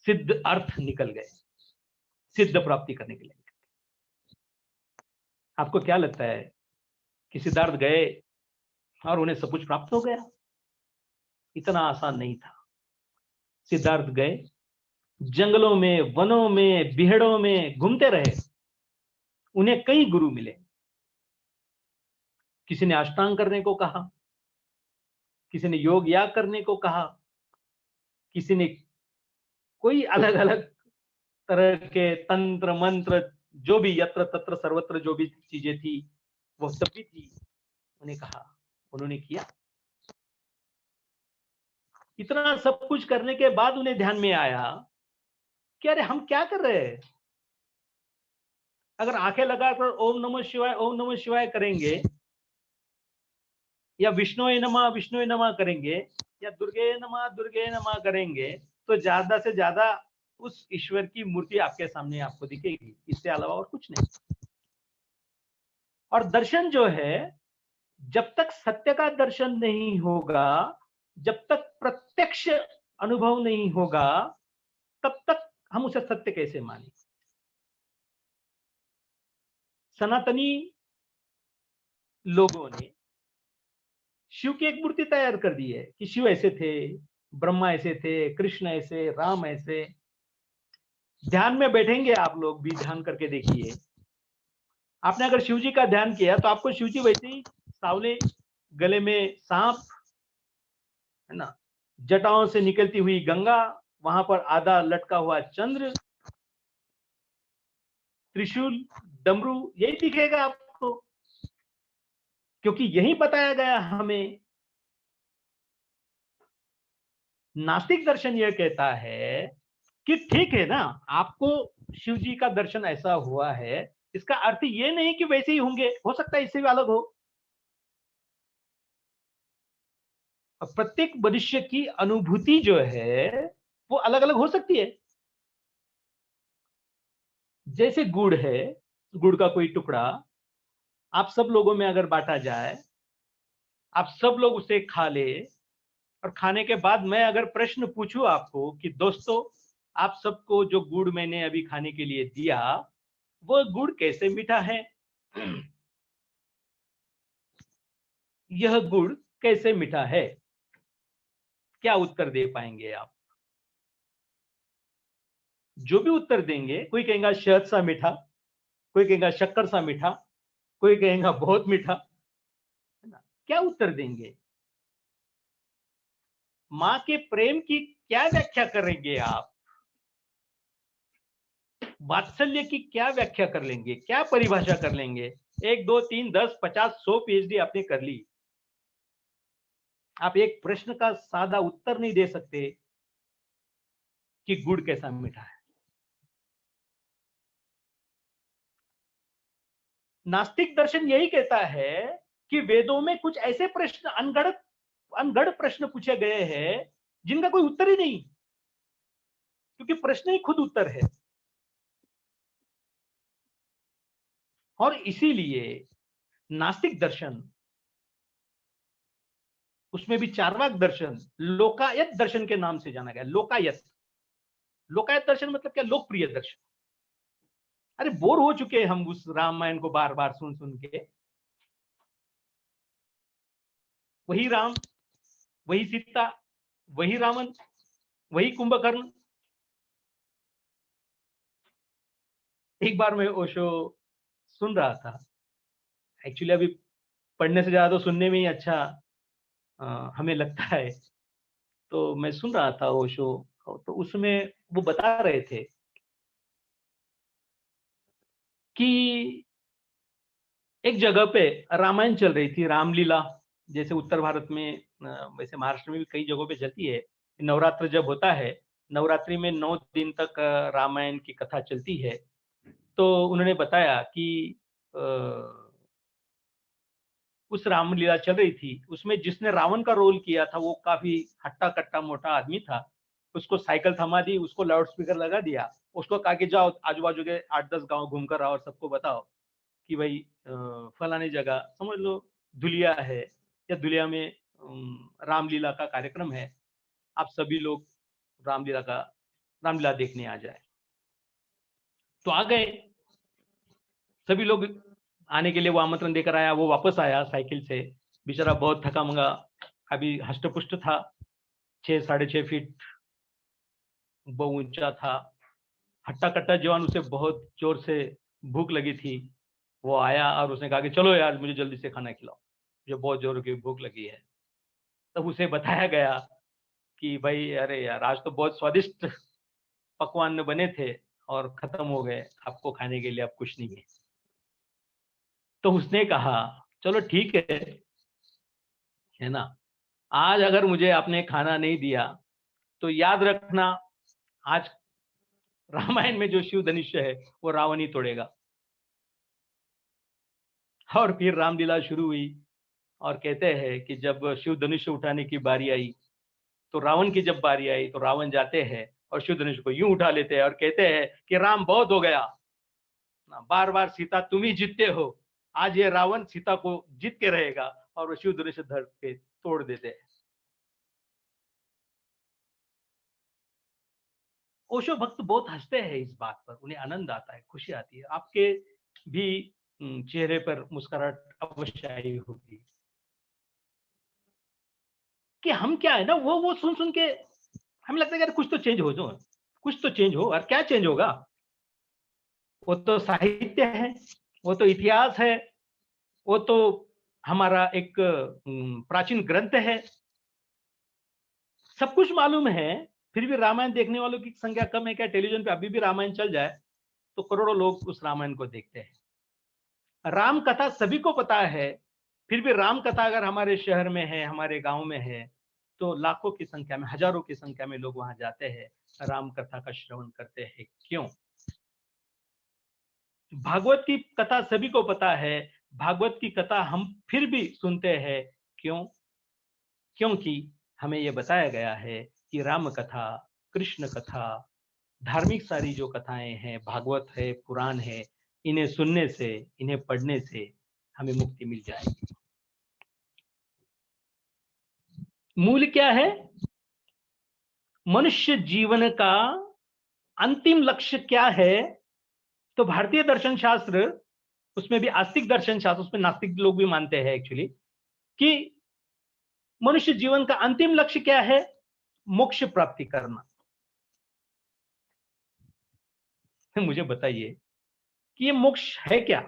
सिद्ध अर्थ निकल गए, सिद्ध प्राप्ति करने के लिए। आपको क्या लगता है कि सिद्धार्थ गए और उन्हें सब कुछ प्राप्त हो गया? इतना आसान नहीं था। सिद्धार्थ गए, जंगलों में, वनों में, बिहड़ों में घूमते रहे। उन्हें कई गुरु मिले। किसी ने अष्टांग करने को कहा, किसी ने योग याग करने को कहा, किसी ने कोई अलग अलग तरह के तंत्र मंत्र, जो भी यत्र तत्र सर्वत्र जो भी चीजें थी वो सब भी थी, उन्हें कहा, उन्होंने किया। इतना सब कुछ करने के बाद उन्हें ध्यान में आया कि अरे हम क्या कर रहे हैं? अगर आंखें लगाकर ओम नमः शिवाय करेंगे, या विष्णुए नमः करेंगे, या दुर्गे नमः करेंगे, तो ज्यादा से ज्यादा उस ईश्वर की मूर्ति आपके सामने आपको दिखेगी। इससे अलावा और कुछ नहीं। और दर्शन जो है, जब तक सत्य का दर्शन नहीं होगा, जब तक प्रत्यक्ष अनुभव नहीं होगा, तब तक हम उसे सत्य कैसे मानें? सनातनी लोगों ने शिव की एक मूर्ति तैयार कर दी है कि शिव ऐसे थे, ब्रह्मा ऐसे थे, कृष्ण ऐसे, राम ऐसे। ध्यान में बैठेंगे आप लोग भी, ध्यान करके देखिए। आपने अगर शिव जी का ध्यान किया तो आपको शिव जी वैसे ही सावले, गले में सांप, है ना, जटाओं से निकलती हुई गंगा, वहां पर आधा लटका हुआ चंद्र, त्रिशूल, डमरू, यही दिखेगा आपको, क्योंकि यही बताया गया हमें। नास्तिक दर्शन यह कहता है कि ठीक है ना, आपको शिव जी का दर्शन ऐसा हुआ है, इसका अर्थ ये नहीं कि वैसे ही होंगे, हो सकता है इससे भी अलग हो। प्रत्येक मनुष्य की अनुभूति जो है वो अलग अलग हो सकती है। जैसे गुड़ है, गुड़ का कोई टुकड़ा आप सब लोगों में अगर बांटा जाए, आप सब लोग उसे खा ले, और खाने के बाद मैं अगर प्रश्न पूछूं आपको कि दोस्तों आप सबको जो गुड़ मैंने अभी खाने के लिए दिया, वो गुड़ कैसे मीठा है, यह गुड़ कैसे मीठा है, क्या उत्तर दे पाएंगे आप? जो भी उत्तर देंगे, कोई कहेगा शहद सा मीठा, कोई कहेगा शक्कर सा मीठा, कोई कहेगा बहुत मीठा, है ना? क्या उत्तर देंगे? मां के प्रेम की क्या व्याख्या करेंगे आप? वात्सल्य की क्या व्याख्या कर लेंगे, क्या परिभाषा कर लेंगे? 1 2 3 10 50 100 पीएचडी आपने कर ली, आप एक प्रश्न का सादा उत्तर नहीं दे सकते कि गुड़ कैसा मीठा है। नास्तिक दर्शन यही कहता है कि वेदों में कुछ ऐसे प्रश्न, अनगढ़ प्रश्न पूछे गए हैं जिनका कोई उत्तर ही नहीं, क्योंकि प्रश्न ही खुद उत्तर है। और इसीलिए नास्तिक दर्शन, उसमें भी चार्वाक दर्शन, लोकायत दर्शन के नाम से जाना गया। लोकायत दर्शन मतलब क्या? लोकप्रिय दर्शन। अरे बोर हो चुके हैं हम उस रामायण को बार बार सुन सुन के। वही राम, वही सीता, वही रावण, वही कुंभकर्ण। एक बार मैं ओशो सुन रहा था, एक्चुअली अभी पढ़ने से ज्यादा तो सुनने में ही अच्छा हमें लगता है, तो मैं सुन रहा था ओशो, तो उसमें वो बता रहे थे कि एक जगह पे रामायण चल रही थी, रामलीला। जैसे उत्तर भारत में, वैसे महाराष्ट्र में भी कई जगहों पे चलती है। नवरात्र जब होता है, नवरात्रि में 9 दिन तक रामायण की कथा चलती है। तो उन्होंने बताया कि उस रामलीला चल रही थी, उसमें जिसने रावण का रोल किया था वो काफी हट्टा कट्टा मोटा आदमी था। उसको साइकिल थमा दी, उसको लाउड स्पीकर लगा दिया, उसको कहा कि जाओ आजू बाजू के 8-10 गांव घूम कर आओ और सबको बताओ कि भाई फलानी जगह, समझ लो धुलिया है, या धुलिया में रामलीला का कार्यक्रम है, आप सभी लोग रामलीला देखने आ जाए। तो आ गए सभी लोग, आने के लिए वो आमंत्रण देकर आया, वो वापस आया साइकिल से, बेचारा बहुत थका मंगा, अभी हष्टपुष्ट था, 6-6.5 फीट वो ऊंचा था, हट्टा कट्टा जवान, उसे बहुत जोर से भूख लगी थी। वो आया और उसने कहा कि चलो यार मुझे जल्दी से खाना खिलाओ, मुझे बहुत जोर की भूख लगी है। तब उसे बताया गया कि भाई अरे यार आज तो बहुत स्वादिष्ट पकवान बने थे और खत्म हो गए, आपको खाने के लिए अब कुछ नहीं है। तो उसने कहा चलो ठीक है ना, आज अगर मुझे आपने खाना नहीं दिया तो याद रखना, आज रामायण में जो शिव धनुष्य है वो रावण ही तोड़ेगा। और फिर रामलीला शुरू हुई, और कहते हैं कि जब शिव धनुष्य उठाने की बारी आई, तो रावण की जब बारी आई तो रावण जाते हैं और शिव धनुष्य को यूं उठा लेते हैं और कहते हैं कि राम बहुत हो गया, बार बार सीता तुम ही जीतते हो, आज ये रावण सीता को जीत के रहेगा, और वो शिव धनुष्य धर के तोड़ देते हैं। ओशो भक्त बहुत हंसते हैं इस बात पर, उन्हें आनंद आता है, खुशी आती है। आपके भी चेहरे पर मुस्कुराहट अवश्य आई होगी कि हम क्या है ना, वो सुन सुन के हमें लगता है यार कुछ तो चेंज हो, जो कुछ तो चेंज हो। और क्या चेंज होगा? वो तो साहित्य है, वो तो इतिहास है, वो तो हमारा एक प्राचीन ग्रंथ है। सब कुछ मालूम है, फिर भी रामायण देखने वालों की संख्या कम है क्या? टेलीविजन पे अभी भी रामायण चल जाए तो करोड़ों लोग उस रामायण को देखते हैं। राम कथा सभी को पता है, फिर भी राम कथा अगर हमारे शहर में है, हमारे गांव में है, तो लाखों की संख्या में, हजारों की संख्या में लोग वहां जाते हैं, राम कथा का श्रवण करते हैं। क्यों? भागवत की कथा सभी को पता है, भागवत की कथा हम फिर भी सुनते हैं। क्यों? क्योंकि हमें यह बताया गया है कि राम कथा, कृष्ण कथा, धार्मिक सारी जो कथाएं हैं, भागवत है, पुराण है, इन्हें सुनने से, इन्हें पढ़ने से हमें मुक्ति मिल जाएगी। मूल क्या है? मनुष्य जीवन का अंतिम लक्ष्य क्या है? तो भारतीय दर्शन शास्त्र, उसमें भी आस्तिक दर्शन शास्त्र, उसमें नास्तिक लोग भी मानते हैं एक्चुअली, कि मनुष्य जीवन का अंतिम लक्ष्य क्या है? मोक्ष प्राप्ति करना। मुझे बताइए कि ये मोक्ष है क्या?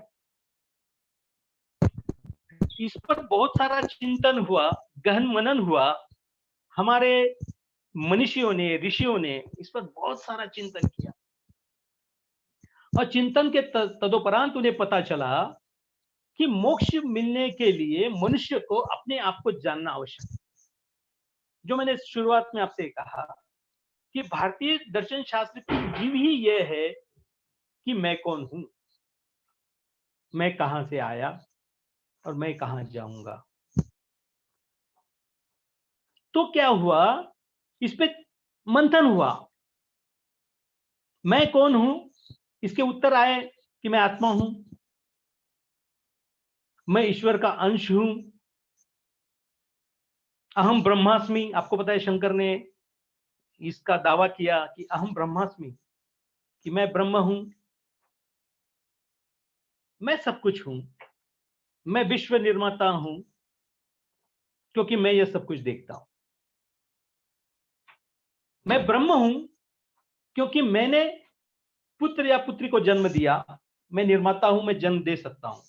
इस पर बहुत सारा चिंतन हुआ, गहन मनन हुआ। हमारे मनीषियों ने, ऋषियों ने इस पर बहुत सारा चिंतन किया, और चिंतन के तदोपरांत उन्हें पता चला कि मोक्ष मिलने के लिए मनुष्य को अपने आप को जानना आवश्यक है। जो मैंने शुरुआत में आपसे कहा कि भारतीय दर्शन शास्त्र की जीव ही यह है कि मैं कौन हूं, मैं कहां से आया और मैं कहां जाऊंगा। तो क्या हुआ? इस पे मंथन हुआ। मैं कौन हूं? इसके उत्तर आए कि मैं आत्मा हूं, मैं ईश्वर का अंश हूं, अहम ब्रह्मास्मि। आपको पता है शंकर ने इसका दावा किया कि अहम ब्रह्मास्मि, कि मैं ब्रह्म हूं, मैं सब कुछ हूं, मैं विश्व निर्माता हूं, क्योंकि मैं यह सब कुछ देखता हूं। मैं ब्रह्म हूं क्योंकि मैंने पुत्र या पुत्री को जन्म दिया, मैं निर्माता हूं, मैं जन्म दे सकता हूं।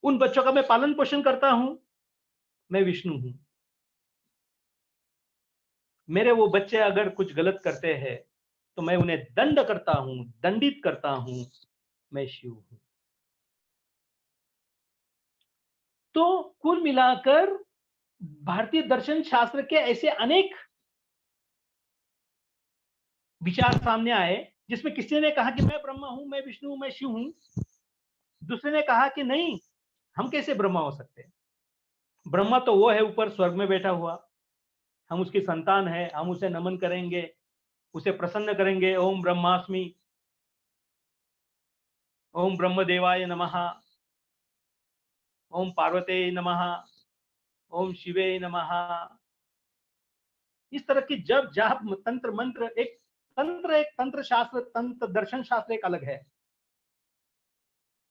उन बच्चों का मैं पालन पोषण करता हूं, मैं विष्णु हूं। मेरे वो बच्चे अगर कुछ गलत करते हैं तो मैं उन्हें दंड करता हूं, दंडित करता हूं, मैं शिव हूं। तो कुल मिलाकर भारतीय दर्शन शास्त्र के ऐसे अनेक विचार सामने आए, जिसमें किसी ने कहा कि मैं ब्रह्मा हूं, मैं विष्णु हूं, मैं शिव हूं। दूसरे ने कहा कि नहीं, हम कैसे ब्रह्मा हो सकते हैं? ब्रह्मा तो वो है ऊपर स्वर्ग में बैठा हुआ, हम उसकी संतान है, हम उसे नमन करेंगे, उसे प्रसन्न करेंगे। ओम ब्रह्मास्मि, ओम ब्रह्मदेवाय नमः, ओम पार्वते नमः, ओम शिवे नमः। इस तरह की जब जाप, तंत्र मंत्र, एक तंत्र शास्त्र, तंत्र दर्शन शास्त्र एक अलग है।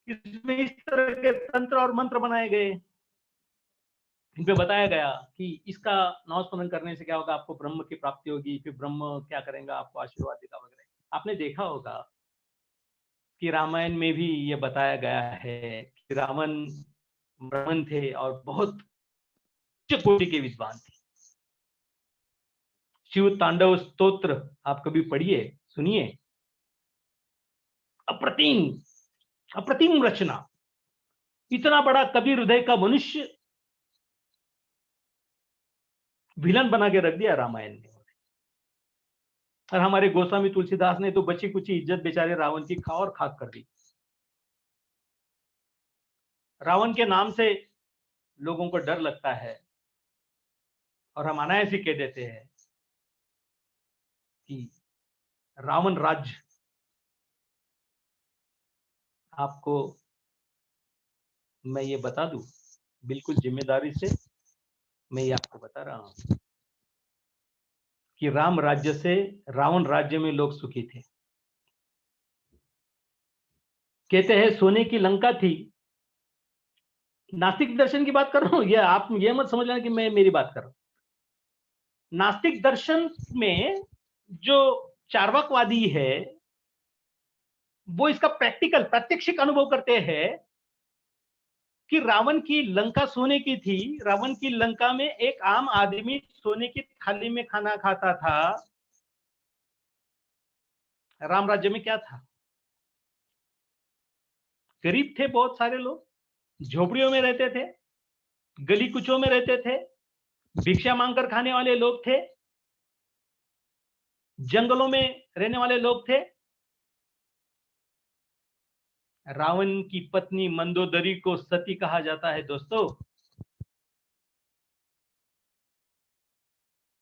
इसमें इस तरह के तंत्र और मंत्र बनाए गए, इन पे बताया गया कि इसका नामस्मरण करने से क्या होगा, आपको ब्रह्म की प्राप्ति होगी, फिर ब्रह्म क्या करेगा, आपको आशीर्वाद देगा वगैरह। आपने देखा होगा कि रामायण में भी ये बताया गया है कि रावण ब्राह्मण थे और बहुत उच्च कोटि के विद्वान थे। शिव तांडव स्तोत्र आप कभी पढ़िए, सुनिए, अप्रतिम अप्रतिम रचना। इतना बड़ा कवि हृदय का मनुष्य विलन बना के रख दिया रामायण में। और हमारे गोस्वामी तुलसीदास ने तो बची कुची इज्जत बेचारे रावण की खा और खाक कर दी। रावण के नाम से लोगों को डर लगता है और हम अनायास ही कह देते हैं कि रावण राज्य। आपको मैं ये बता दूं, बिल्कुल जिम्मेदारी से मैं ये आपको बता रहा हूं कि राम राज्य से रावण राज्य में लोग सुखी थे। कहते हैं सोने की लंका थी। नास्तिक दर्शन की बात कर रहा हूं, ये आप ये मत समझ लेना कि मैं मेरी बात कर रहा हूं। नास्तिक दर्शन में जो चार्वाकवादी है वो इसका प्रैक्टिकल, प्रात्यक्षिक अनुभव करते हैं कि रावण की लंका सोने की थी, रावण की लंका में एक आम आदमी सोने की थाली में खाना खाता था। राम राज्य में क्या था? गरीब थे बहुत सारे लोग, झोपड़ियों में रहते थे, गली कुचों में रहते थे, भिक्षा मांगकर खाने वाले लोग थे, जंगलों में रहने वाले लोग थे। रावण की पत्नी मंदोदरी को सती कहा जाता है दोस्तों।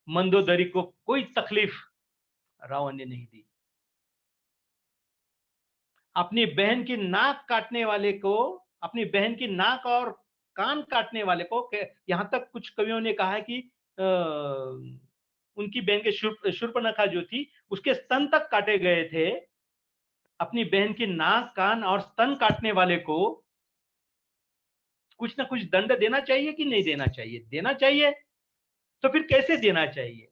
मंदोदरी को कोई तकलीफ रावण ने नहीं दी। अपनी बहन की नाक काटने वाले को, अपनी बहन की नाक और कान काटने वाले को, यहां तक कुछ कवियों ने कहा है कि उनकी बहन के शूर्पणखा जो थी उसके स्तन तक काटे गए थे। अपनी बहन की नाक, कान और स्तन काटने वाले को कुछ ना कुछ दंड देना चाहिए कि नहीं देना चाहिए? देना चाहिए। तो फिर कैसे देना चाहिए?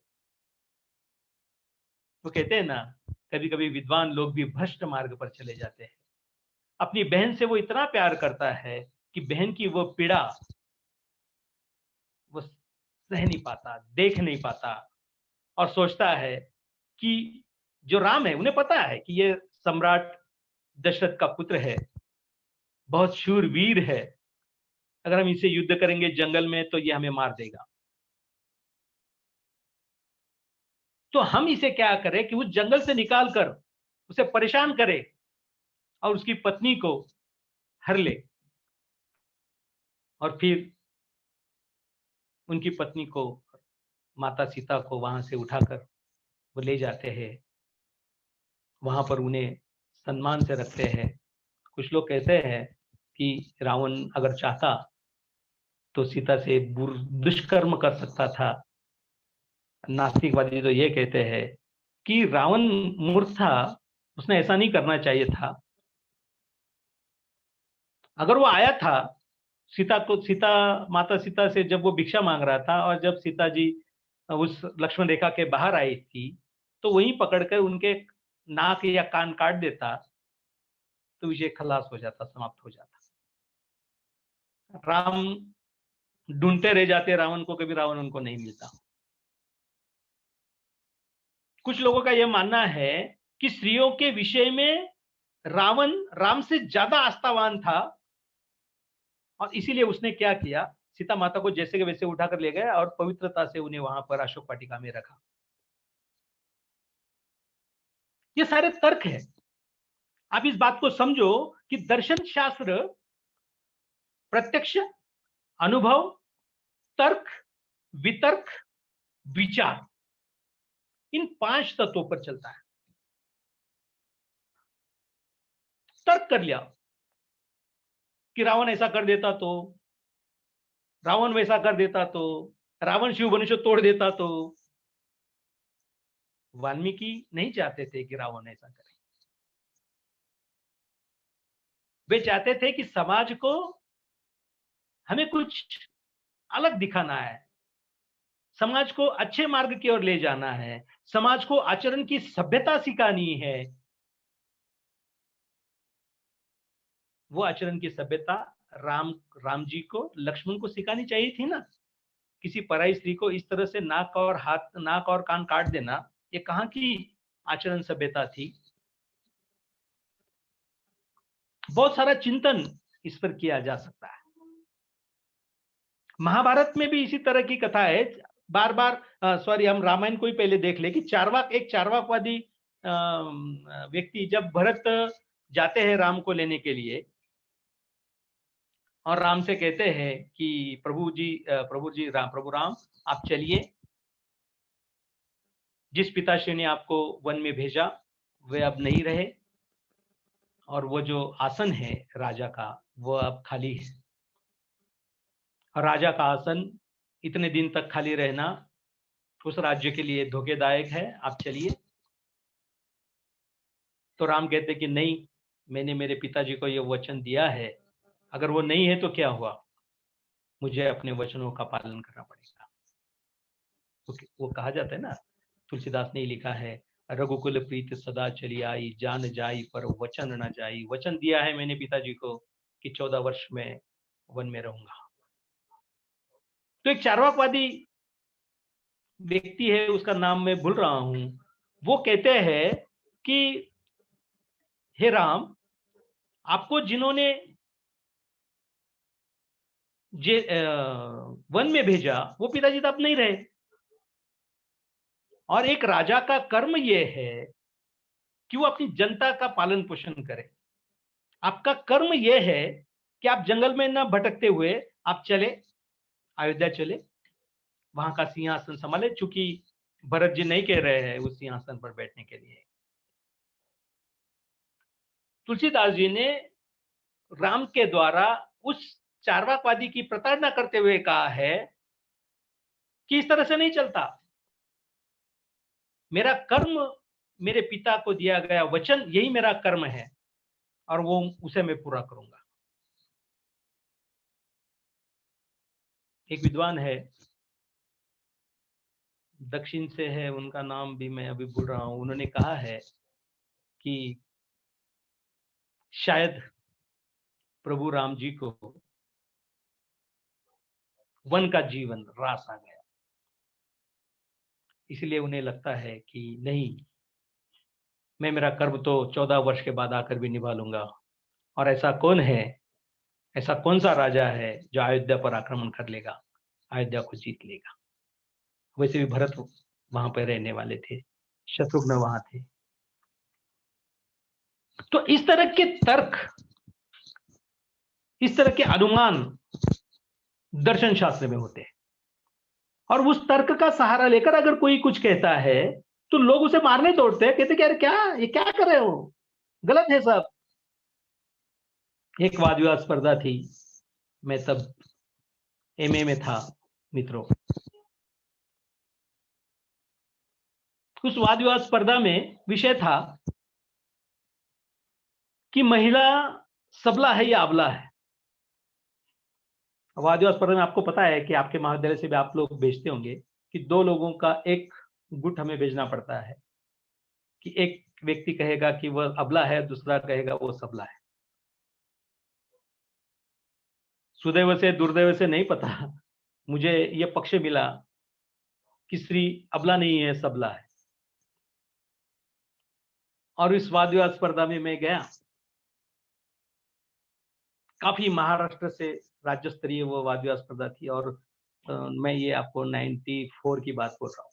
वो कहते हैं ना, कभी कभी विद्वान लोग भी भ्रष्ट मार्ग पर चले जाते हैं। अपनी बहन से वो इतना प्यार करता है कि बहन की वो पीड़ा वो सह नहीं पाता, देख नहीं पाता, और सोचता है कि जो राम है, उन्हें पता है कि ये सम्राट दशरथ का पुत्र है, बहुत शूरवीर है, अगर हम इसे युद्ध करेंगे जंगल में तो ये हमें मार देगा। तो हम इसे क्या करें कि उस जंगल से निकाल कर उसे परेशान करें और उसकी पत्नी को हर ले, और फिर उनकी पत्नी को, माता सीता को वहां से उठाकर वो ले जाते हैं, वहां पर उन्हें सम्मान से रखते हैं। कुछ लोग कहते हैं कि रावण अगर चाहता तो सीता से दुष्कर्म कर सकता था। नास्तिकवादी तो ये कहते हैं कि रावण मूर्ख था, उसने ऐसा नहीं करना चाहिए था। अगर वो आया था माता सीता से जब वो भिक्षा मांग रहा था, और जब सीता जी उस लक्ष्मण रेखा के बाहर आई थी, तो वहीं पकड़कर उनके नाक या कान काट देता तो विषय खलास हो जाता, समाप्त हो जाता। राम ढूंढते रह जाते रावण को, कभी रावण उनको नहीं मिलता। कुछ लोगों का यह मानना है कि स्त्रियों के विषय में रावण राम से ज्यादा आस्थावान था, और इसीलिए उसने क्या किया, सीता माता को जैसे के वैसे उठाकर ले गया और पवित्रता से उन्हें वहां पर अशोक वाटिका में रखा। ये सारे तर्क है। आप इस बात को समझो कि दर्शन शास्त्र प्रत्यक्ष, अनुभव, तर्क, वितर्क, विचार, इन 5 तत्वों पर चलता है। तर्क कर लिया कि रावण ऐसा कर देता तो, रावण वैसा कर देता तो, रावण शिव धनुष तोड़ देता तो। वाल्मीकि नहीं चाहते थे कि रावण ऐसा करे। वे चाहते थे कि समाज को हमें कुछ अलग दिखाना है, समाज को अच्छे मार्ग की ओर ले जाना है, समाज को आचरण की सभ्यता सिखानी है। वो आचरण की सभ्यता राम जी को, लक्ष्मण को सिखानी चाहिए थी ना। किसी पराई स्त्री को इस तरह से नाक और कान काट देना, ये कहां की आचरण सभ्यता थी? बहुत सारा चिंतन इस पर किया जा सकता है। महाभारत में भी इसी तरह की कथा है। बार बार हम रामायण को ही पहले देख ले कि एक चार्वाकवादी व्यक्ति जब भरत जाते हैं राम को लेने के लिए, और राम से कहते हैं कि प्रभु राम आप चलिए, जिस पिताश्री ने आपको वन में भेजा वे अब नहीं रहे, और वो जो आसन है राजा का वो अब खाली है, और राजा का आसन इतने दिन तक खाली रहना उस राज्य के लिए धोखेदायक है, आप चलिए। तो राम कहते कि नहीं, मैंने मेरे पिताजी को ये वचन दिया है, अगर वो नहीं है तो क्या हुआ, मुझे अपने वचनों का पालन करना पड़ेगा। वो कहा जाता है ना, तुलसीदास ने लिखा है, रघुकुल प्रीत सदा चली आई, जान जाई पर वचन न जाई। वचन दिया है मैंने पिताजी को कि 14 वर्ष में वन में रहूंगा। तो एक चार्वाकवादी व्यक्ति है, उसका नाम मैं भूल रहा हूं, वो कहते हैं कि हे राम, आपको जिन्होंने वन में भेजा वो पिताजी तो अब नहीं रहे, और एक राजा का कर्म यह है कि वो अपनी जनता का पालन पोषण करे। आपका कर्म यह है कि आप जंगल में न भटकते हुए आप चले, अयोध्या चले, वहां का सिंहासन संभाले, चूंकि भरत जी नहीं कह रहे हैं उस सिंहासन पर बैठने के लिए। तुलसीदास जी ने राम के द्वारा उस चार्वाकवादी की प्रताड़ना करते हुए कहा है कि इस तरह से नहीं चलता, मेरा कर्म, मेरे पिता को दिया गया वचन, यही मेरा कर्म है और वो उसे मैं पूरा करूंगा। एक विद्वान है, दक्षिण से है, उनका नाम भी मैं अभी भूल रहा हूं, उन्होंने कहा है कि शायद प्रभु राम जी को वन का जीवन रास आ गया, इसलिए उन्हें लगता है कि नहीं, मैं मेरा कर्म तो 14 वर्ष के बाद आकर भी निभा लूंगा। और ऐसा कौन है, ऐसा कौन सा राजा है जो अयोध्या पर आक्रमण कर लेगा, अयोध्या को जीत लेगा। वैसे भी भरत वहां पर रहने वाले थे, शत्रुघ्न वहां थे। तो इस तरह के तर्क, इस तरह के अनुमान दर्शन शास्त्र में होते हैं, और उस तर्क का सहारा लेकर अगर कोई कुछ कहता है तो लोग उसे मारने दौड़ते हैं, कहते कि यार क्या, ये क्या कर रहे हो, गलत है सब। एक वाद विवाद स्पर्धा थी, मैं तब एमए में था मित्रों। उस वाद विवाद स्पर्धा में विषय था कि महिला सबला है या अबला है। वाद विवाद स्पर्धा में आपको पता है कि आपके महाविद्यालय से भी आप लोग भेजते होंगे कि 2 लोगों का एक गुट हमें भेजना पड़ता है, कि एक व्यक्ति कहेगा कि वह अबला है, दूसरा कहेगा वो सबला है। सुदैव से दुर्दैव से नहीं पता, मुझे यह पक्ष मिला कि स्त्री अबला नहीं है, सबला है। और इस वाद विवाद स्पर्धा में मैं गया, काफी महाराष्ट्र से राज्य स्तरीय वो वाद विवाद स्पर्धा थी, और मैं ये आपको 94 की बात बोल रहा हूँ,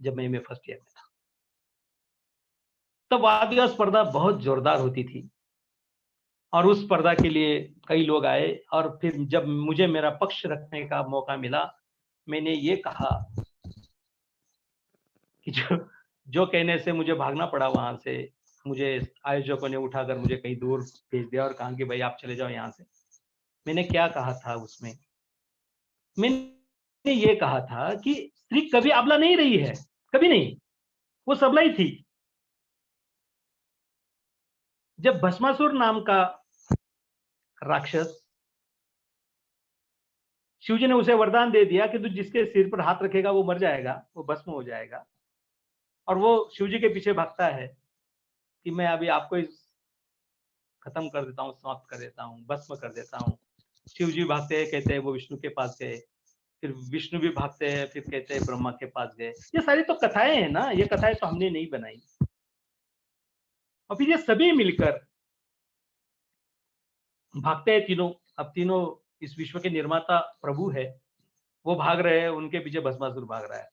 जब मैं फर्स्ट ईयर में था। तब वाद विवाद स्पर्धा बहुत जोरदार होती थी, और उस स्पर्धा के लिए कई लोग आए, और फिर जब मुझे मेरा पक्ष रखने का मौका मिला, मैंने ये कहा कि जो कहने से मुझे भागना पड़ा वहां से, मुझे आयोजकों ने उठाकर मुझे कहीं दूर भेज दिया और कहा कि भाई आप चले जाओ यहाँ से। मैंने क्या कहा था उसमें, मैंने ये कहा था कि स्त्री कभी अबला नहीं रही है, कभी नहीं, वो सबला ही थी। जब भस्मासुर नाम का राक्षस, शिवजी ने उसे वरदान दे दिया कि तू जिसके सिर पर हाथ रखेगा वो मर जाएगा, वो भस्म हो जाएगा, और वो शिवजी के पीछे भागता है कि मैं अभी आपको खत्म कर देता हूँ, समाप्त कर देता हूँ, भस्म कर देता हूँ। शिवजी भागते हैं, कहते हैं वो विष्णु के पास गए, फिर विष्णु भी भागते हैं, फिर कहते हैं ब्रह्मा के पास गए। ये सारी तो कथाएं हैं ना, ये कथाएं तो हमने नहीं बनाई। और फिर ये सभी मिलकर भागते हैं तीनों। अब तीनों इस विश्व के निर्माता प्रभु है, वो भाग रहे हैं, उनके पीछे भस्मासुर भाग रहा है।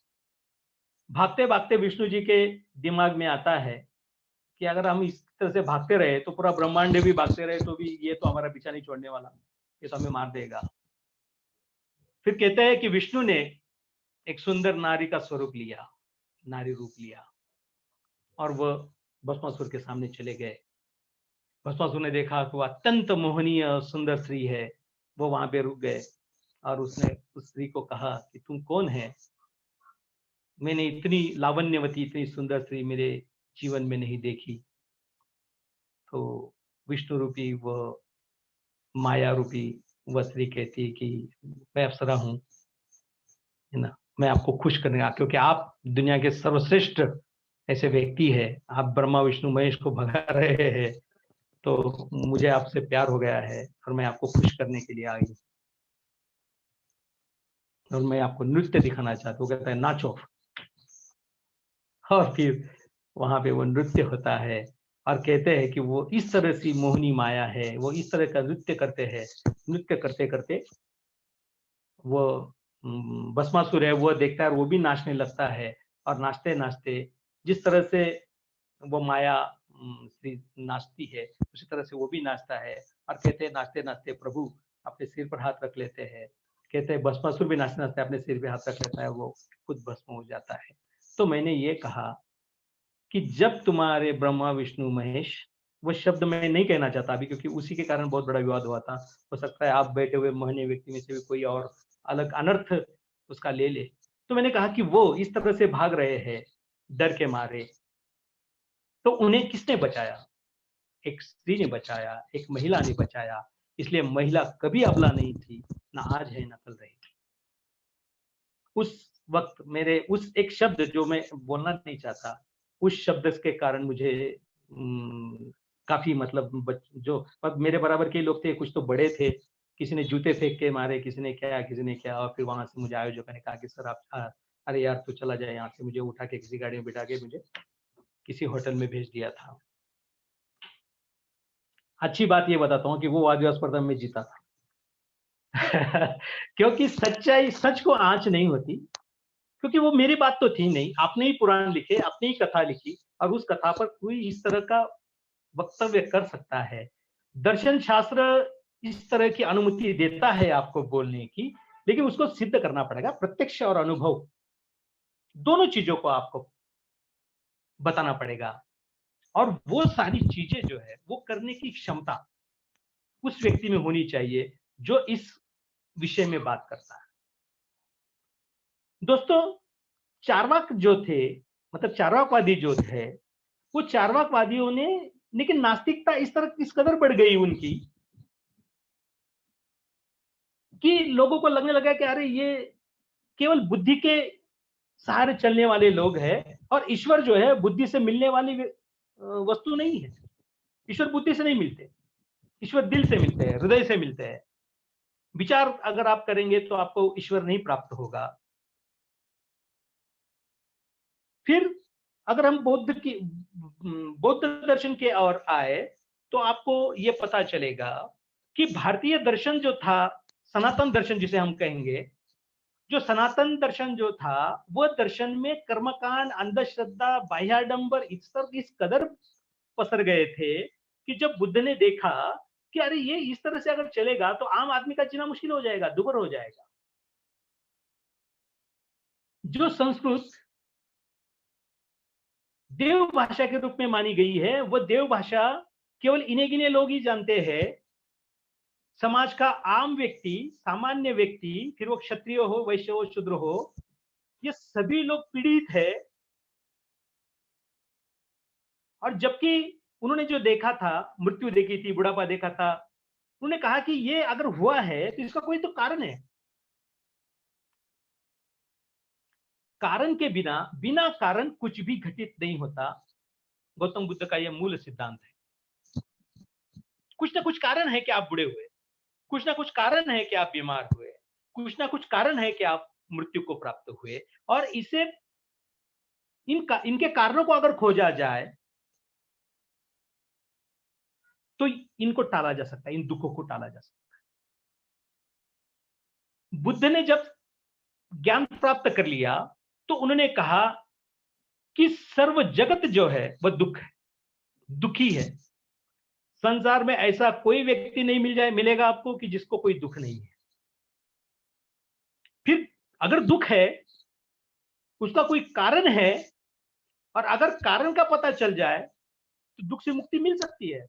भागते भागते विष्णु जी के दिमाग में आता है कि अगर हम इस तरह से भागते रहे तो पूरा ब्रह्मांड भी भागते रहे तो भी ये तो हमारा पीछा नहीं छोड़ने वाला, ये तो हमें मार देगा। फिर कहते हैं कि विष्णु ने एक सुंदर नारी का स्वरूप लिया, नारी रूप लिया, और वह भस्मासुर के सामने चले गए। भस्मासुर ने देखा कि वह अत्यंत मोहनीय सुंदर स्त्री है, वो वहां पे रुक गए, और उसने उस स्त्री को कहा कि तुम कौन है, मैंने इतनी लावण्यवती, इतनी सुंदर स्त्री मेरे जीवन में नहीं देखी। तो विष्णु रूपी वह माया रूपी वह स्त्री कहती कि मैं अप्सरा हूं, है ना, मैं आपको खुश करने का, क्योंकि आप दुनिया के सर्वश्रेष्ठ ऐसे व्यक्ति है, आप ब्रह्मा विष्णु महेश को भगा रहे हैं, तो मुझे आपसे प्यार हो गया है और मैं आपको खुश करने के लिए आई और मैं आपको नृत्य दिखाना चाहता हूँ। कहता है नाचो, और फिर वहां पे वो नृत्य होता है और कहते हैं कि वो इस तरह से मोहिनी माया है, वो इस तरह का नृत्य करते हैं। नृत्य करते करते वो भस्मासुर है, वो देखता है और वो भी नाचने लगता है। और नाचते नाचते जिस तरह से वो माया श्री नाचती है, उसी तरह से वो भी नाचता है। और कहते हैं नाचते नाचते प्रभु अपने सिर पर हाथ रख लेते हैं। कहते हैं भस्मासुर भी नाचते नाचते अपने सिर पे हाथ रख लेता है, वो खुद भस्म हो जाता है। तो मैंने ये कहा कि जब तुम्हारे ब्रह्मा विष्णु महेश, वो शब्द मैं नहीं कहना चाहता अभी क्योंकि उसी के कारण बहुत बड़ा विवाद हुआ था। हो सकता है आप बैठे हुए मोहने व्यक्ति में से भी कोई और अलग अनर्थ उसका ले ले। तो मैंने कहा कि वो इस तरह से भाग रहे हैं डर के मारे, तो उन्हें किसने बचाया? एक स्त्री ने बचाया, एक महिला ने बचाया। इसलिए महिला कभी अबला नहीं थी, ना आज है ना कल रहेगी। उस वक्त मेरे उस एक शब्द जो मैं बोलना नहीं चाहता, उस शब्द के कारण मुझे काफी मतलब जो मेरे बराबर के लोग थे, कुछ तो बड़े थे, किसी ने जूते फेंक के मारे, किसी ने क्या, और फिर वहां से मुझे आयोजकों ने कहा कि सर आप अरे यार तू चला जाए यहाँ से। मुझे उठा के किसी गाड़ी में बिठा के मुझे किसी होटल में भेज दिया था। अच्छी बात ये बताता हूँ कि वो वाद विवाद स्पर्धा में जीता था क्योंकि सच्चाई, सच को आंच नहीं होती, क्योंकि वो मेरी बात तो थी नहीं। आपने ही पुराण लिखे, आपने ही कथा लिखी, और उस कथा पर कोई इस तरह का वक्तव्य कर सकता है। दर्शन शास्त्र इस तरह की अनुमति देता है आपको बोलने की, लेकिन उसको सिद्ध करना पड़ेगा। प्रत्यक्ष और अनुभव दोनों चीजों को आपको बताना पड़ेगा, और वो सारी चीजें जो है वो करने की क्षमता उस व्यक्ति में होनी चाहिए जो इस विषय में बात करता है। दोस्तों, चार्वाक जो थे, मतलब चार्वाकवादी जो थे, वो चार्वाकवादियों ने, लेकिन नास्तिकता इस कदर बढ़ गई उनकी कि लोगों को लगने लगा कि अरे ये केवल बुद्धि के सहारे चलने वाले लोग हैं, और ईश्वर जो है बुद्धि से मिलने वाली वस्तु नहीं है। ईश्वर बुद्धि से नहीं मिलते, ईश्वर दिल से मिलते हैं, हृदय से मिलते हैं। विचार अगर आप करेंगे तो आपको ईश्वर नहीं प्राप्त होगा। फिर अगर हम बौद्ध दर्शन के ओर आए तो आपको यह पता चलेगा कि भारतीय दर्शन जो था, सनातन दर्शन जिसे हम कहेंगे, जो सनातन दर्शन जो था, वो दर्शन में कर्मकांड, अंधश्रद्धा, बाह्याडंबर इस कदर पसर गए थे कि जब बुद्ध ने देखा कि अरे ये इस तरह से अगर चलेगा तो आम आदमी का जीना मुश्किल हो जाएगा, दुभर हो जाएगा। जो संस्कृत देव भाषा के रूप में मानी गई है, वो देव भाषा केवल इन्हें गिने लोग ही जानते हैं। समाज का आम व्यक्ति, सामान्य व्यक्ति, फिर वो क्षत्रिय हो, वैश्य हो, शूद्र हो, ये सभी लोग पीड़ित है। और जबकि उन्होंने जो देखा था, मृत्यु देखी थी, बुढ़ापा देखा था, उन्होंने कहा कि ये अगर हुआ है तो इसका कोई तो कारण है। कारण के बिना कारण कुछ भी घटित नहीं होता। गौतम बुद्ध का यह मूल सिद्धांत है। कुछ ना कुछ कारण है कि आप बुढ़े हुए, कुछ ना कुछ कारण है कि आप बीमार हुए, कुछ ना कुछ कारण है कि आप मृत्यु को प्राप्त हुए। और इसे इनके कारणों को अगर खोजा जाए तो इनको टाला जा सकता है, इन दुखों को टाला जा सकता है। बुद्ध ने जब ज्ञान प्राप्त कर लिया तो उन्होंने कहा कि सर्व जगत जो है वह दुख है, दुखी है। संसार में ऐसा कोई व्यक्ति नहीं मिलेगा आपको कि जिसको कोई दुख नहीं है। फिर अगर दुख है, उसका कोई कारण है, और अगर कारण का पता चल जाए तो दुख से मुक्ति मिल सकती है।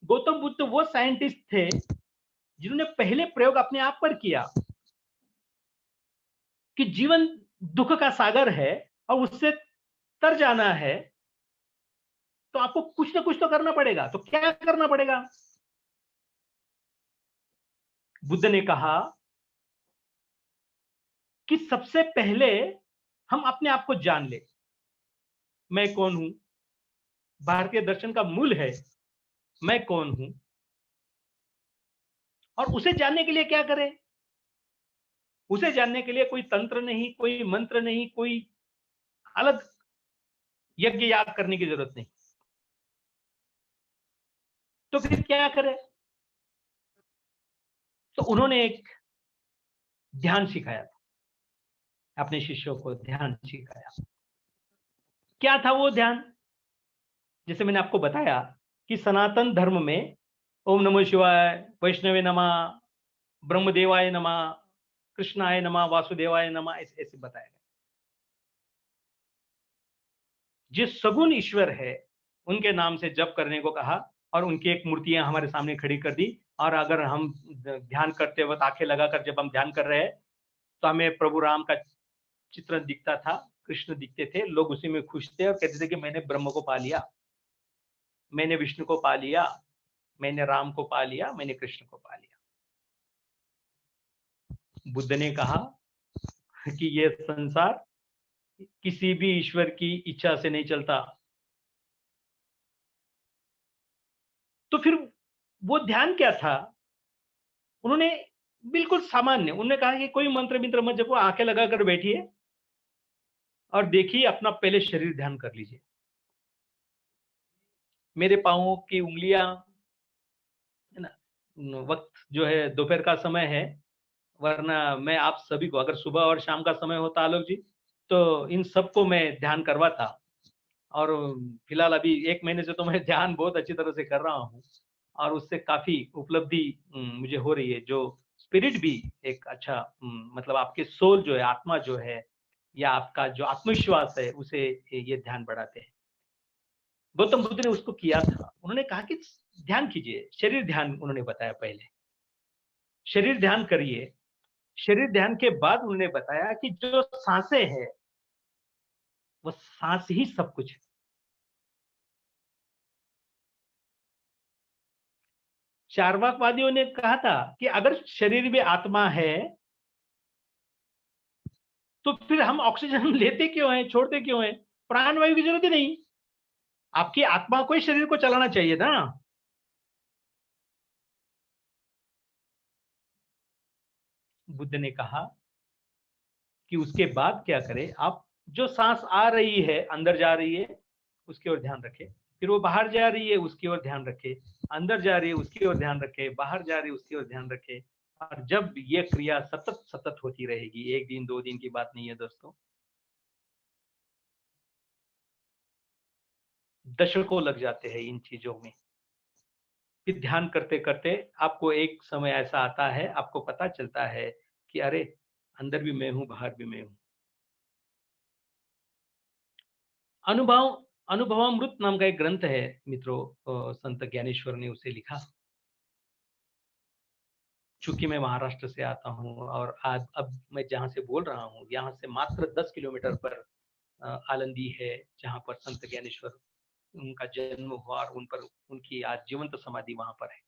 गौतम बुद्ध वो साइंटिस्ट थे जिन्होंने पहले प्रयोग अपने आप पर किया कि जीवन दुख का सागर है और उससे तर जाना है तो आपको कुछ ना कुछ तो करना पड़ेगा। तो क्या करना पड़ेगा? बुद्ध ने कहा कि सबसे पहले हम अपने आप को जान ले, मैं कौन हूं। भारतीय दर्शन का मूल है मैं कौन हूं, और उसे जानने के लिए क्या करें? उसे जानने के लिए कोई तंत्र नहीं, कोई मंत्र नहीं, कोई अलग यज्ञ याद करने की जरूरत नहीं। तो फिर क्या करें? तो उन्होंने एक ध्यान सिखाया था, अपने शिष्यों को ध्यान सिखाया। क्या था वो ध्यान? जैसे मैंने आपको बताया कि सनातन धर्म में ओम नमः शिवाय, वैष्णवे नमः, ब्रह्मदेवाय नमः, कृष्णाय नमः, वासुदेवाय नमः, ऐसे ऐसे बताया गया। जिस सगुण ईश्वर है उनके नाम से जप करने को कहा, और उनकी एक मूर्तियां हमारे सामने खड़ी कर दी। और अगर हम ध्यान करते वक्त आंखें लगाकर जब हम ध्यान कर रहे हैं तो हमें प्रभु राम का चित्र दिखता था, कृष्ण दिखते थे, लोग उसी में खुश थे और कहते थे कि मैंने ब्रह्म को पा लिया, मैंने विष्णु को पा लिया, मैंने राम को पा लिया, मैंने कृष्ण को पा लिया। बुद्ध ने कहा कि यह संसार किसी भी ईश्वर की इच्छा से नहीं चलता। तो फिर वो ध्यान क्या था? उन्होंने बिल्कुल सामान्य, उन्होंने कहा कि कोई मंत्र मिंत्र मत जपो, आंखें लगाकर बैठिए और देखिए, अपना पहले शरीर ध्यान कर लीजिए। मेरे पांवों की उंगलियां, है ना, वक्त जो है दोपहर का समय है, वरना मैं आप सभी को, अगर सुबह और शाम का समय होता आलोक जी, तो इन सबको मैं ध्यान करवाता। और फिलहाल अभी 1 महीने से तो मैं ध्यान बहुत अच्छी तरह से कर रहा हूँ और उससे काफी उपलब्धि मुझे हो रही है। जो स्पिरिट भी एक अच्छा, मतलब आपके सोल जो है, आत्मा जो है, या आपका जो आत्मविश्वास है, उसे ये ध्यान बढ़ाते हैं। गौतम बुद्ध ने उसको किया था। उन्होंने कहा कि ध्यान कीजिए, शरीर ध्यान उन्होंने बताया। पहले शरीर ध्यान करिए। शरीर ध्यान के बाद उन्होंने बताया कि जो सांसें हैं वो सांस ही सब कुछ है। चार्वाकवादियों ने कहा था कि अगर शरीर में आत्मा है तो फिर हम ऑक्सीजन लेते क्यों हैं, छोड़ते क्यों हैं? प्राणवायु की जरूरत ही नहीं। आपकी आत्मा को ही शरीर को चलाना चाहिए ना। बुद्ध ने कहा कि उसके बाद क्या करें? आप जो सांस आ रही है, अंदर जा रही है, उसकी ओर ध्यान रखें। फिर वो बाहर जा रही है, उसकी ओर ध्यान रखें। अंदर जा रही है, उसकी ओर ध्यान रखें। बाहर जा रही है, उसकी ओर ध्यान रखें। और जब ये क्रिया सतत सतत होती रहेगी, 1 दिन 2 दिन की बात नहीं है दोस्तों, दशकों लग जाते हैं इन चीजों में। फिर ध्यान करते करते आपको एक समय ऐसा आता है, आपको पता चलता है कि अरे, अंदर भी मैं हूं, बाहर भी मैं हूं। अनुभव अनुभवामृत नाम का एक ग्रंथ है मित्रों, संत ज्ञानेश्वर ने उसे लिखा। चूंकि मैं महाराष्ट्र से आता हूं और आज अब मैं जहां से बोल रहा हूं, यहाँ से मात्र 10 किलोमीटर पर आलंदी है, जहां पर संत ज्ञानेश्वर, उनका जन्म हुआ और उन पर उनकी आज जीवंत समाधि वहां पर है।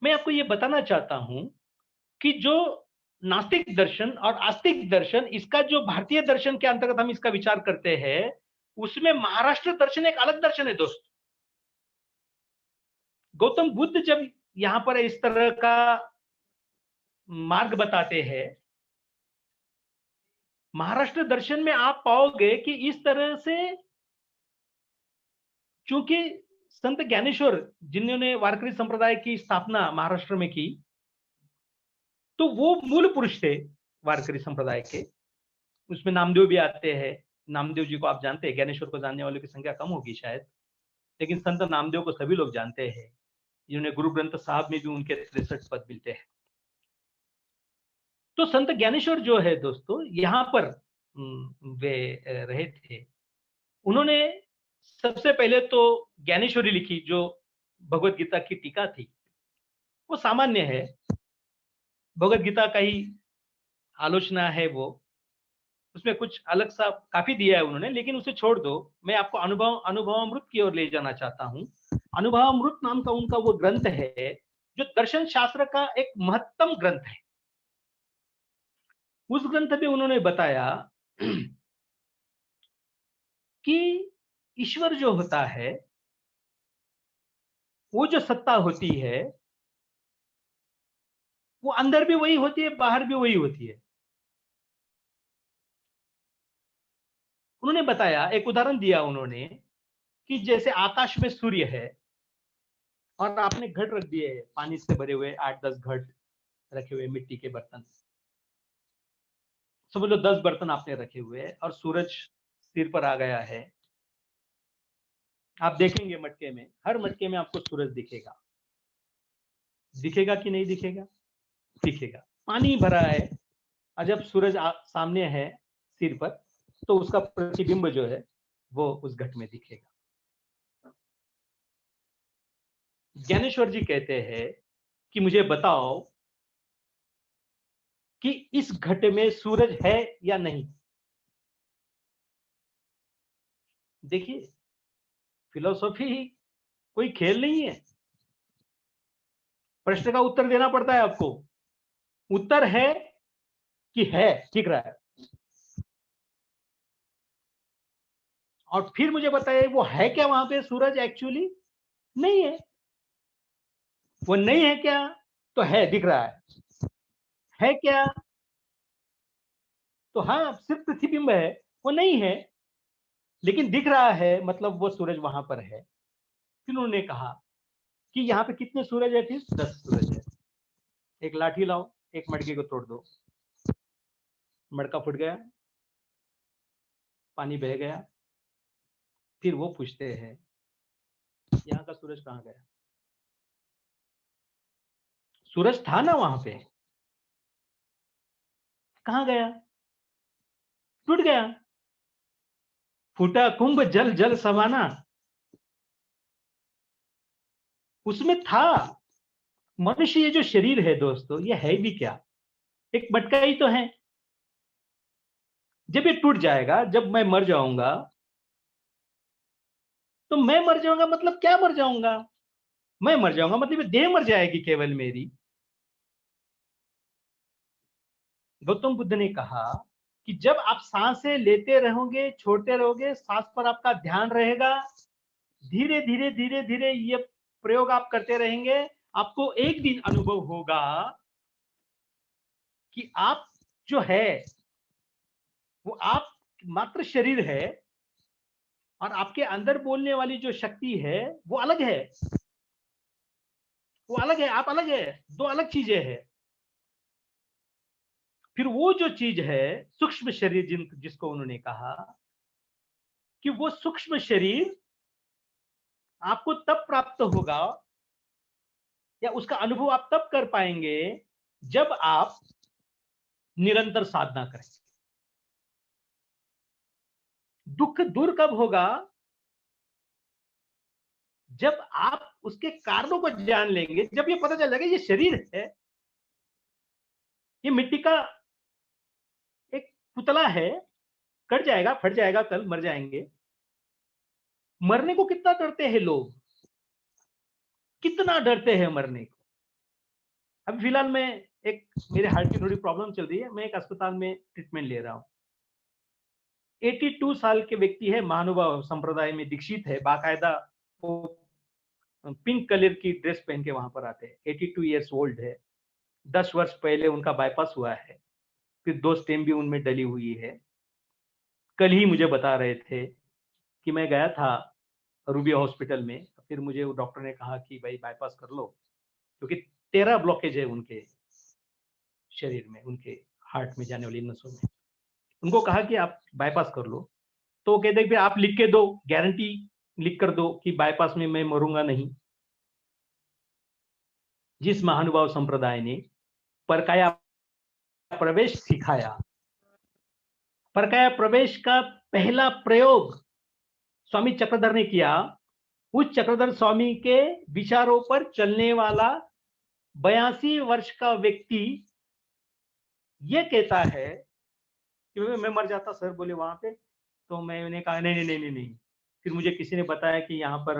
मैं आपको ये बताना चाहता हूं कि जो नास्तिक दर्शन और आस्तिक दर्शन, इसका जो भारतीय दर्शन के अंतर्गत हम इसका विचार करते हैं, उसमें महाराष्ट्र दर्शन एक अलग दर्शन है दोस्त। गौतम बुद्ध जब यहां पर इस तरह का मार्ग बताते हैं, महाराष्ट्र दर्शन में आप पाओगे कि इस तरह से, चूंकि संत ज्ञानेश्वर जिन्होंने वारकरी संप्रदाय की स्थापना महाराष्ट्र में की, तो वो मूल पुरुष थे वारकरी संप्रदाय के। उसमें नामदेव भी आते हैं। नामदेव जी को आप जानते हैं, ज्ञानेश्वर को जानने वालों की संख्या कम होगी शायद, लेकिन संत नामदेव को सभी लोग जानते हैं, जिन्होंने गुरु ग्रंथ साहब में भी उनके 63 पद मिलते हैं। तो संत ज्ञानेश्वर जो है दोस्तों, यहाँ पर वे रहे थे। उन्होंने सबसे पहले तो ज्ञानेश्वरी लिखी, जो भगवत गीता की टीका थी। वो सामान्य है, भगवत गीता का ही आलोचना है वो, उसमें कुछ अलग सा काफी दिया है उन्होंने, लेकिन उसे छोड़ दो। मैं आपको अनुभवामृत की ओर ले जाना चाहता हूं। अनुभवामृत नाम का उनका वो ग्रंथ है, जो दर्शन शास्त्र का एक महत्तम ग्रंथ है। उस ग्रंथ में उन्होंने बताया कि ईश्वर जो होता है, वो जो सत्ता होती है, वो अंदर भी वही होती है, बाहर भी वही होती है। उन्होंने बताया, एक उदाहरण दिया उन्होंने, कि जैसे आकाश में सूर्य है और आपने घट रख दिए हैं, पानी से भरे हुए 8-10 घट रखे हुए, मिट्टी के बर्तन, समझ लो 10 बर्तन आपने रखे हुए हैं और सूरज सिर पर आ गया है। आप देखेंगे मटके में, हर मटके में आपको सूरज दिखेगा। दिखेगा कि नहीं दिखेगा? दिखेगा। पानी भरा है और जब सूरज सामने है सिर पर, तो उसका प्रतिबिंब जो है वो उस घट में दिखेगा। ज्ञानेश्वर जी कहते हैं कि मुझे बताओ कि इस घट में सूरज है या नहीं। देखिए, फिलोसॉफी कोई खेल नहीं है। प्रश्न का उत्तर देना पड़ता है आपको। उत्तर है कि है, दिख रहा है। और फिर मुझे बताइए, वो है क्या वहां पे सूरज? एक्चुअली नहीं है। वो नहीं है क्या? तो है, दिख रहा है क्या? तो हाँ, सिर्फ प्रतिबिंब है, वो नहीं है, लेकिन दिख रहा है, मतलब वो सूरज वहां पर है। फिर उन्होंने कहा कि यहाँ पे कितने सूरज है? फिर 10 सूरज है। एक लाठी लाओ, एक मटके को तोड़ दो, मटका फूट गया, पानी बह गया। फिर वो पूछते हैं, यहाँ का सूरज कहाँ गया? सूरज था ना वहां पे, कहाँ गया? टूट गया। फूटा कुंभ जल जल समाना, उसमें था। मनुष्य ये जो शरीर है दोस्तों, ये है भी क्या? एक मटका ही तो है। जब ये टूट जाएगा, जब मैं मर जाऊंगा, तो मैं मर जाऊंगा मतलब क्या मर जाऊंगा? मैं मर जाऊंगा मतलब ये देह मर जाएगी केवल मेरी। गौतम बुद्ध ने कहा कि जब आप सांसें लेते रहोगे, छोड़ते रहोगे, सांस पर आपका ध्यान रहेगा, धीरे धीरे धीरे धीरे ये प्रयोग आप करते रहेंगे, आपको एक दिन अनुभव होगा कि आप जो है वो आप मात्र शरीर है, और आपके अंदर बोलने वाली जो शक्ति है वो अलग है। वो अलग है, आप अलग है, दो अलग चीजें हैं। फिर वो जो चीज है सूक्ष्म शरीर, जिसको उन्होंने कहा कि वो सूक्ष्म शरीर आपको तब प्राप्त होगा, या उसका अनुभव आप तब कर पाएंगे जब आप निरंतर साधना करें। दुख दूर कब होगा? जब आप उसके कारणों को जान लेंगे, जब ये पता चल जाएगा ये शरीर है, ये मिट्टी का एक पुतला है, कट जाएगा, फट जाएगा, कल मर जाएंगे। मरने को कितना डरते हैं लोग, कितना डरते हैं मरने को। अब फिलहाल मैं मेरे हार्ट की थोड़ी प्रॉब्लम चल रही है, मैं एक अस्पताल में ट्रीटमेंट ले रहा हूं। 82 साल के व्यक्ति है, महानुभाव संप्रदाय में दीक्षित है, बाकायदा वो पिंक कलर की ड्रेस पहन के वहां पर आते हैं। 82 ईयर्स ओल्ड है। 10 वर्ष पहले उनका बाईपास हुआ है, फिर 2 स्टेम भी उनमें डली हुई है। कल ही मुझे बता रहे थे कि मैं गया था रूबी हॉस्पिटल में, फिर मुझे वो डॉक्टर ने कहा कि भाई बाईपास कर लो, क्योंकि 13 ब्लॉकेज है उनके शरीर में, उनके हार्ट में जाने वाली नसों में। उनको कहा कि आप बाईपास कर लो, तो वो कहते फिर आप लिख के दो, गारंटी लिख कर दो कि बाईपास में मैं मरूंगा नहीं। जिस महानुभाव संप्रदाय ने परकाया प्रवेश सिखाया, परकाया प्रवेश का पहला प्रयोग स्वामी चक्रधर ने किया, उस चक्रधर स्वामी के विचारों पर चलने वाला 82 वर्ष का व्यक्ति ये कहता है कि मैं मर जाता सर, बोले वहां पे। तो मैंने कहा नहीं। फिर मुझे किसी ने बताया कि यहाँ पर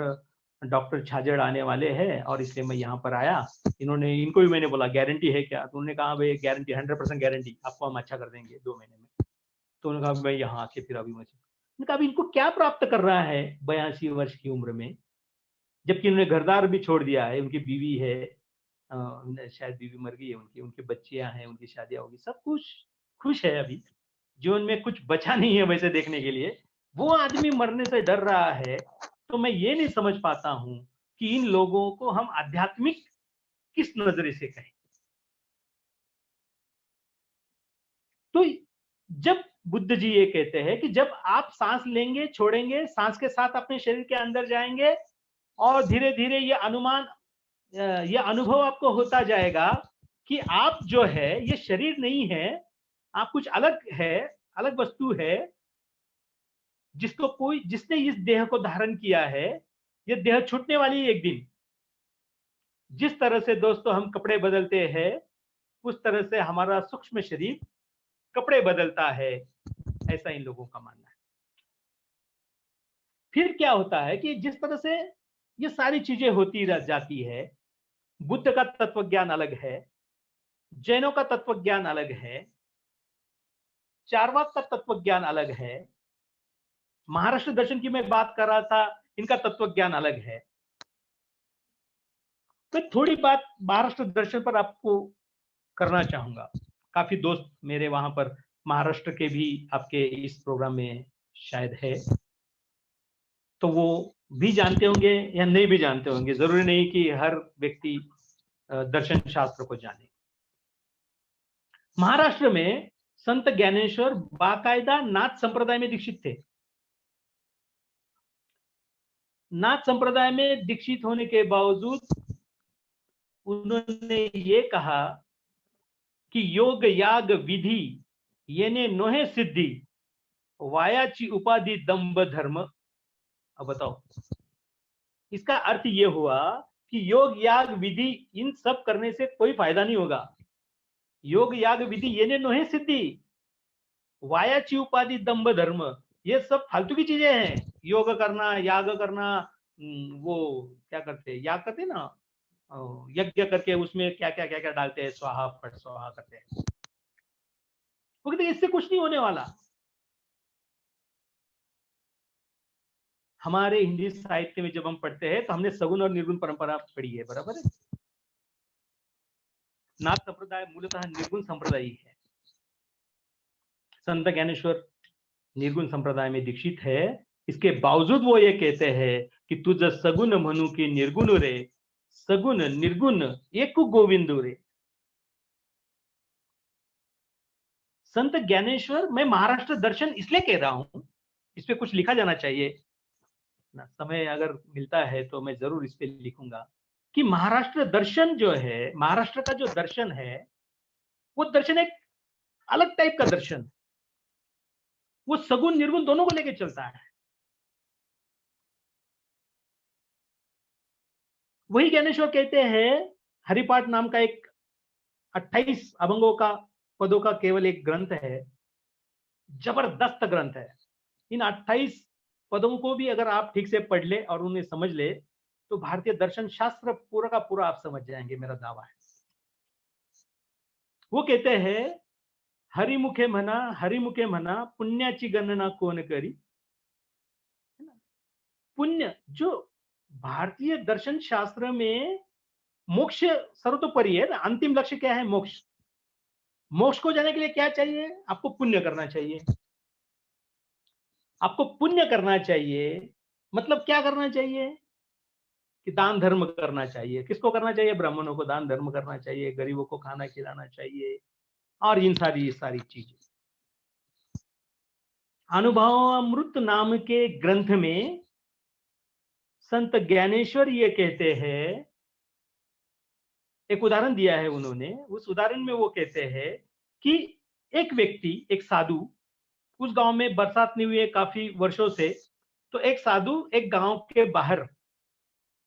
डॉक्टर छाजड़ आने वाले हैं और इसलिए मैं यहाँ पर आया। इनको भी मैंने बोला गारंटी है क्या? तो उन्होंने कहा भाई गारंटी, 100% गारंटी, आपको हम अच्छा कर देंगे 2 महीने में। तो उन्होंने कहा मैं यहाँ आके फिर अभी मुझे अभी इनको क्या प्राप्त कर रहा है 82 वर्ष की उम्र में, जबकि उन्होंने घरदार भी छोड़ दिया है, उनकी बीवी है, शायद बीवी मर गई है उनकी, उनकी बच्चियां हैं, उनकी शादियां होगी, सब कुछ खुश है, अभी जीवन में कुछ बचा नहीं है वैसे देखने के लिए, वो आदमी मरने से डर रहा है। तो मैं ये नहीं समझ पाता हूं कि इन लोगों को हम आध्यात्मिक किस नजरिए से कहें। तो जब बुद्ध जी ये कहते हैं कि जब आप सांस लेंगे, छोड़ेंगे, सांस के साथ अपने शरीर के अंदर जाएंगे और धीरे धीरे ये अनुभव आपको होता जाएगा कि आप जो है ये शरीर नहीं है, आप कुछ अलग है, अलग वस्तु है, जिसने इस देह को धारण किया है, ये देह छूटने वाली है एक दिन। जिस तरह से दोस्तों हम कपड़े बदलते हैं, उस तरह से हमारा सूक्ष्म शरीर कपड़े बदलता है, ऐसा इन लोगों का मानना है। फिर क्या होता है कि जिस तरह से ये सारी चीजें होती रह जाती है, बुद्ध का तत्वज्ञान अलग है, जैनों का तत्वज्ञान अलग है, चारवाक का तत्वज्ञान अलग है, महाराष्ट्र दर्शन की मैं बात कर रहा था, इनका तत्वज्ञान अलग है। तो थोड़ी बात महाराष्ट्र दर्शन पर आपको करना चाहूंगा। काफी दोस्त मेरे वहां पर महाराष्ट्र के भी आपके इस प्रोग्राम में शायद है, तो वो भी जानते होंगे या नहीं भी जानते होंगे, जरूरी नहीं कि हर व्यक्ति दर्शन शास्त्र को जाने। महाराष्ट्र में संत ज्ञानेश्वर बाकायदा नाथ संप्रदाय में दीक्षित थे। नाथ संप्रदाय में दीक्षित होने के बावजूद उन्होंने ये कहा कि योग याग विधि येने नोहे सिद्धि, वायाची उपाधि दंभ धर्म। अब बताओ, इसका अर्थ ये हुआ कि योग याग विधि इन सब करने से कोई फायदा नहीं होगा। योग याग विधि येने नोहे सिद्धि, वायाची उपाधि दंभ धर्म, ये सब फालतू की चीजें हैं। योग करना, याग करना, वो क्या करते हैं, याग करते हैं ना, यज्ञ करके उसमें क्या क्या क्या क्या डालते हैं, स्वाहा फट स्वाहा करते हैं, वो कहते इससे कुछ नहीं होने वाला। हमारे हिंदी साहित्य में जब हम पढ़ते हैं तो हमने सगुण और निर्गुण परंपरा पढ़ी है, बराबर है। नाथ संप्रदाय मूलतः निर्गुण संप्रदाय है। संत ज्ञानेश्वर निर्गुण संप्रदाय में दीक्षित है, इसके बावजूद वो ये कहते हैं कि तुझ सगुण मनु की निर्गुण रे, सगुण निर्गुण एक गोविंदु रे। संत ज्ञानेश्वर, मैं महाराष्ट्र दर्शन इसलिए कह रहा हूं, इस पे कुछ लिखा जाना चाहिए ना, समय अगर मिलता है तो मैं जरूर इस पे लिखूंगा कि महाराष्ट्र दर्शन जो है, महाराष्ट्र का जो दर्शन है, वो दर्शन एक अलग टाइप का दर्शन, वो सगुण निर्गुण दोनों को लेके चलता है। वही ज्ञानेश्वर कहते हैं, हरिपाठ नाम का एक 28 अभंगों का पदों का केवल एक ग्रंथ है, जबरदस्त ग्रंथ है। इन 28 पदों को भी अगर आप ठीक से पढ़ ले और उन्हें समझ ले तो भारतीय दर्शन शास्त्र पूरा का पूरा आप समझ जाएंगे, मेरा दावा है। वो कहते हैं, हरिमुखे म्हणा पुण्याची गणना कोण करी। पुण्य, जो भारतीय दर्शन शास्त्र में मोक्ष सर्वतोपरि है ना, अंतिम लक्ष्य क्या है, मोक्ष। मोक्ष को जाने के लिए क्या चाहिए, आपको पुण्य करना चाहिए। आपको पुण्य करना चाहिए मतलब क्या करना चाहिए कि दान धर्म करना चाहिए। किसको करना चाहिए, ब्राह्मणों को दान धर्म करना चाहिए, गरीबों को खाना खिलाना चाहिए, और इन सारी चीजें। अनुभवामृत नाम के ग्रंथ में संत ज्ञानेश्वर ये कहते हैं, एक उदाहरण दिया है उन्होंने, उस उदाहरण में वो कहते हैं कि एक व्यक्ति, एक साधु, उस गांव में बरसात नहीं हुई है काफी वर्षों से, तो एक साधु एक गांव के बाहर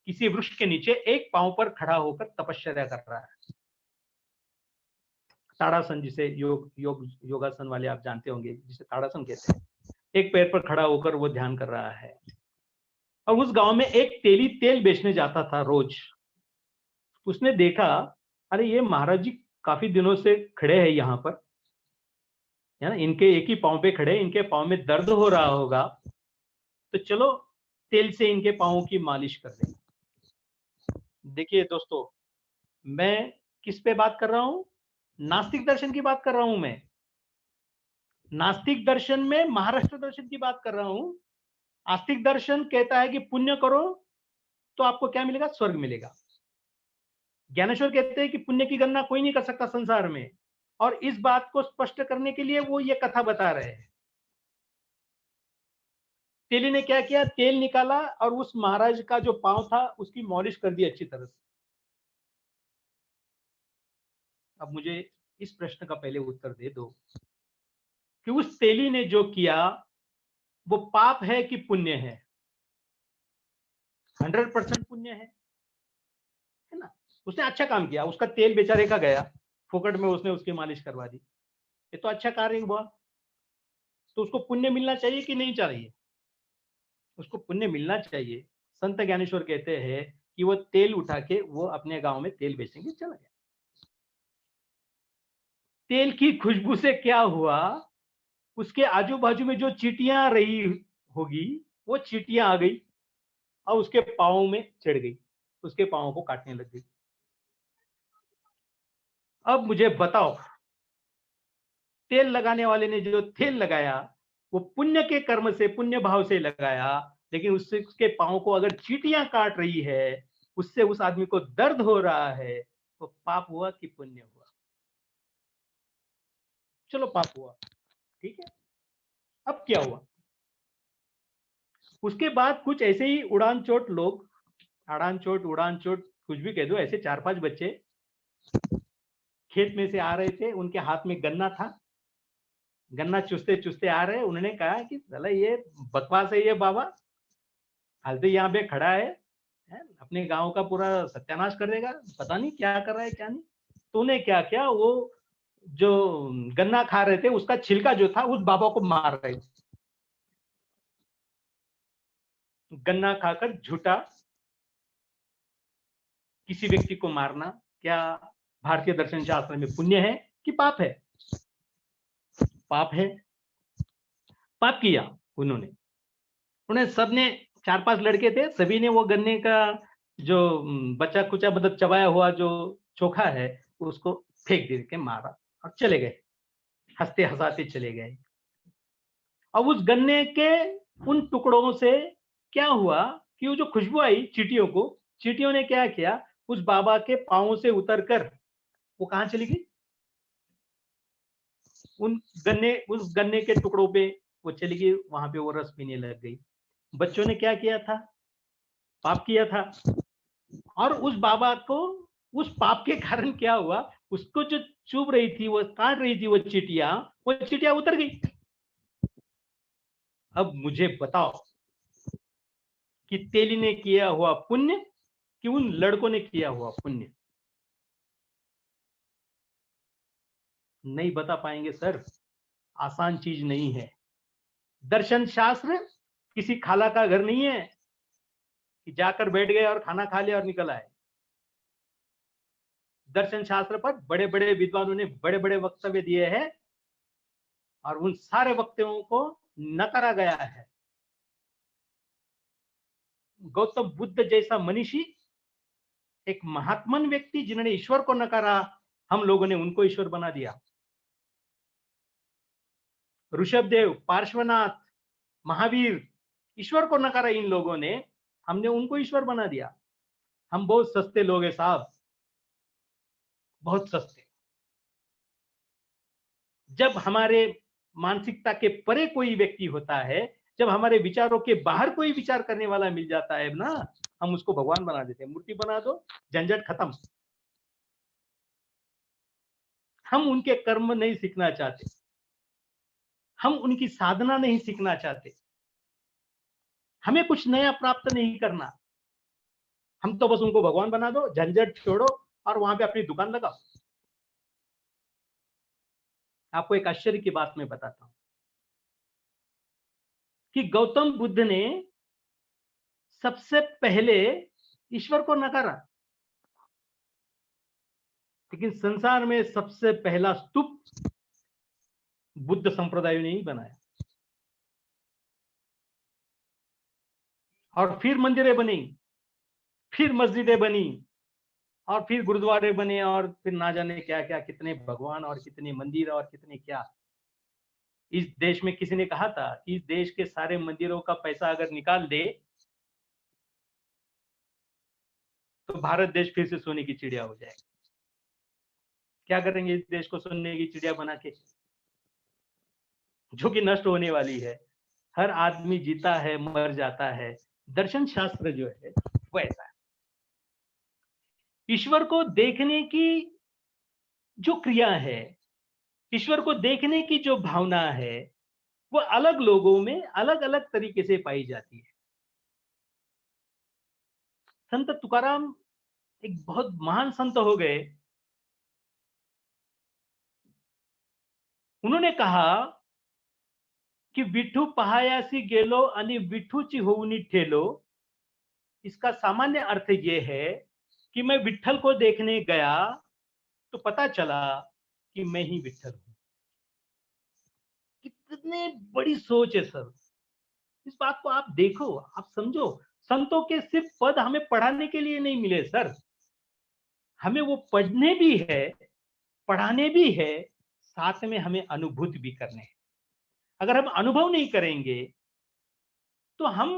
किसी वृक्ष के नीचे एक पांव पर खड़ा होकर तपस्या कर रहा है। ताड़ासन, जिसे योगासन वाले आप जानते होंगे, जिसे ताड़ासन कहते हैं। एक पैर पर खड़ा होकर वो ध्यान कर रहा है। और उस गांव में एक तेली तेल बेचने जाता था रोज। उसने देखा, अरे ये महाराज जी काफी दिनों से खड़े हैं यहाँ पर, है ना, इनके एक ही पांव पे खड़े, इनके पांव में दर्द हो रहा होगा, तो चलो तेल से इनके पांवों की मालिश कर दें। देखिए दोस्तों, मैं किस पे बात कर रहा हूं? नास्तिक दर्शन की बात कर रहा हूं मैं। नास्तिक दर्शन में महाराष्ट्र दर्शन की बात कर रहा हूं। आस्तिक दर्शन कहता है कि पुण्य करो तो आपको क्या मिलेगा? स्वर्ग मिलेगा। ज्ञानेश्वर कहते हैं कि पुण्य की गणना कोई नहीं कर सकता संसार में, और इस बात को स्पष्ट करने के लिए वो ये कथा बता रहे हैं। तेली ने क्या किया? तेल निकाला और उस महाराज का जो पांव था उसकी मालिश कर दी अच्छी तरह से। अब मुझे इस प्रश्न का पहले उत्तर दे दो कि उस तेली ने जो किया वो पाप है कि पुण्य है? 100% पुण्य है ना? उसने अच्छा काम किया, उसका तेल बेचारे का गया, फोकट में उसने उसकी मालिश करवा दी, ये तो अच्छा कार्य हुआ। तो उसको पुण्य मिलना चाहिए कि नहीं चाहिए? उसको पुण्य मिलना चाहिए। संत ज्ञानेश्वर कहते हैं कि वो तेल उठा के वो अपने गांव में तेल बेचेंगे, चला गया। तेल की खुशबू से क्या हुआ? उसके आजू बाजू में जो चींटियां रही होगी वो चींटियां आ गई और उसके पांव में चढ़ गई, उसके पांव को काटने लग गई। अब मुझे बताओ, तेल लगाने वाले ने जो तेल लगाया वो पुण्य के कर्म से, पुण्य भाव से लगाया, लेकिन उससे उसके पांव को अगर चींटियां काट रही है, उससे उस आदमी को दर्द हो रहा है, तो पाप हुआ कि पुण्य हुआ? चलो पाप हुआ, ठीक है। अब क्या हुआ? उसके बाद कुछ ऐसे ही उड़ान चोट लोग, अड़ान चोट, उड़ान चोट, कुछ भी कह दो, ऐसे 4-5 बच्चे खेत में से आ रहे थे, उनके हाथ में गन्ना था, गन्ना चुसते चुसते आ रहे। उन्होंने कहा कि साला ये बकवास है ये बाबा, हाल तो यहाँ पे खड़ा है, अपने गांव का पूरा सत्यानाश कर देगा, पता नहीं क्या कर रहा है क्या नहीं। तो उन्हें क्या किया, वो जो गन्ना खा रहे थे उसका छिलका जो था उस बाबा को मार रहे थे। गन्ना खाकर झूठा किसी व्यक्ति को मारना क्या भारतीय दर्शन शास्त्र में पुण्य है कि पाप है? पाप है। पाप किया उन्होंने। उन्हें सबने, 4-5 लड़के थे, सभी ने वो गन्ने का जो बचा कुचा मतलब चबाया हुआ जो चोखा है उसको फेंक दे के मारा और चले गए, हंसते हंसाते चले गए। अब उस गन्ने के उन टुकड़ों से क्या हुआ कि वो जो खुशबू आई चींटियों को, चींटियों ने क्या किया, उस बाबा के पांवों से उतरकर वो कहां चली गई? उस गन्ने के टुकड़ों पे वो चली गई, वहां पे वो रस पीने लग गई। बच्चों ने क्या किया था? पाप किया था। और उस बाबा को उस पाप के कारण क्या हुआ, उसको जो चुभ रही थी, वो काट रही थी वो चींटियां उतर गई। अब मुझे बताओ कि तेली ने किया हुआ पुण्य कि उन लड़कों ने किया हुआ पुण्य? नहीं बता पाएंगे सर, आसान चीज नहीं है। दर्शन शास्त्र किसी खाला का घर नहीं है कि जाकर बैठ गए और खाना खा लिया और निकल आए। दर्शन शास्त्र पर बड़े बड़े विद्वानों ने बड़े बड़े वक्तव्य दिए हैं और उन सारे वक्तव्यों को नकारा गया है। गौतम बुद्ध जैसा मनीषी, एक महात्मन व्यक्ति जिन्होंने ईश्वर को नकारा, हम लोगों ने उनको ईश्वर बना दिया। ऋषभदेव, पार्श्वनाथ, महावीर, ईश्वर को नकारा इन लोगों ने, हमने उनको ईश्वर बना दिया। हम बहुत सस्ते लोग हैं साहब, बहुत सस्ते। जब हमारे मानसिकता के परे कोई व्यक्ति होता है, जब हमारे विचारों के बाहर कोई विचार करने वाला मिल जाता है ना, हम उसको भगवान बना देते हैं। मूर्ति बना दो, झंझट खत्म। हम उनके कर्म नहीं सीखना चाहते, हम उनकी साधना नहीं सीखना चाहते, हमें कुछ नया प्राप्त नहीं करना। हम तो बस उनको भगवान बना दो, झंझट छोड़ो और वहां पे अपनी दुकान लगाओ। आपको एक आश्चर्य की बात मैं बताता हूं कि गौतम बुद्ध ने सबसे पहले ईश्वर को नकारा, लेकिन संसार में सबसे पहला स्तूप बुद्ध संप्रदाय ने ही बनाया। और फिर मंदिरें बनी, फिर मस्जिदें बनी, और फिर गुरुद्वारे बने, और फिर ना जाने क्या क्या, कितने भगवान और कितने मंदिर और कितने क्या। इस देश में किसी ने कहा था कि इस देश के सारे मंदिरों का पैसा अगर निकाल दे तो भारत देश फिर से सोने की चिड़िया हो जाएगा। क्या करेंगे इस देश को सोने की चिड़िया बना के, जो कि नष्ट होने वाली है। हर आदमी जीता है, मर जाता है। दर्शन शास्त्र जो है वो ऐसा है। ईश्वर को देखने की जो क्रिया है, ईश्वर को देखने की जो भावना है, वो अलग लोगों में अलग अलग तरीके से पाई जाती है। संत तुकाराम एक बहुत महान संत हो गए। उन्होंने कहा कि विठू पहायासी गेलो आणि विठूची होऊनी ठेलो। इसका सामान्य अर्थ ये है कि मैं विठल को देखने गया तो पता चला कि मैं ही विठल हूं। कितनी बड़ी सोच है सर। इस बात को आप देखो, आप समझो। संतों के सिर्फ पद हमें पढ़ाने के लिए नहीं मिले सर, हमें वो पढ़ने भी है, पढ़ाने भी है, साथ में हमें अनुभूति भी करने हैं। अगर हम अनुभव नहीं करेंगे तो हम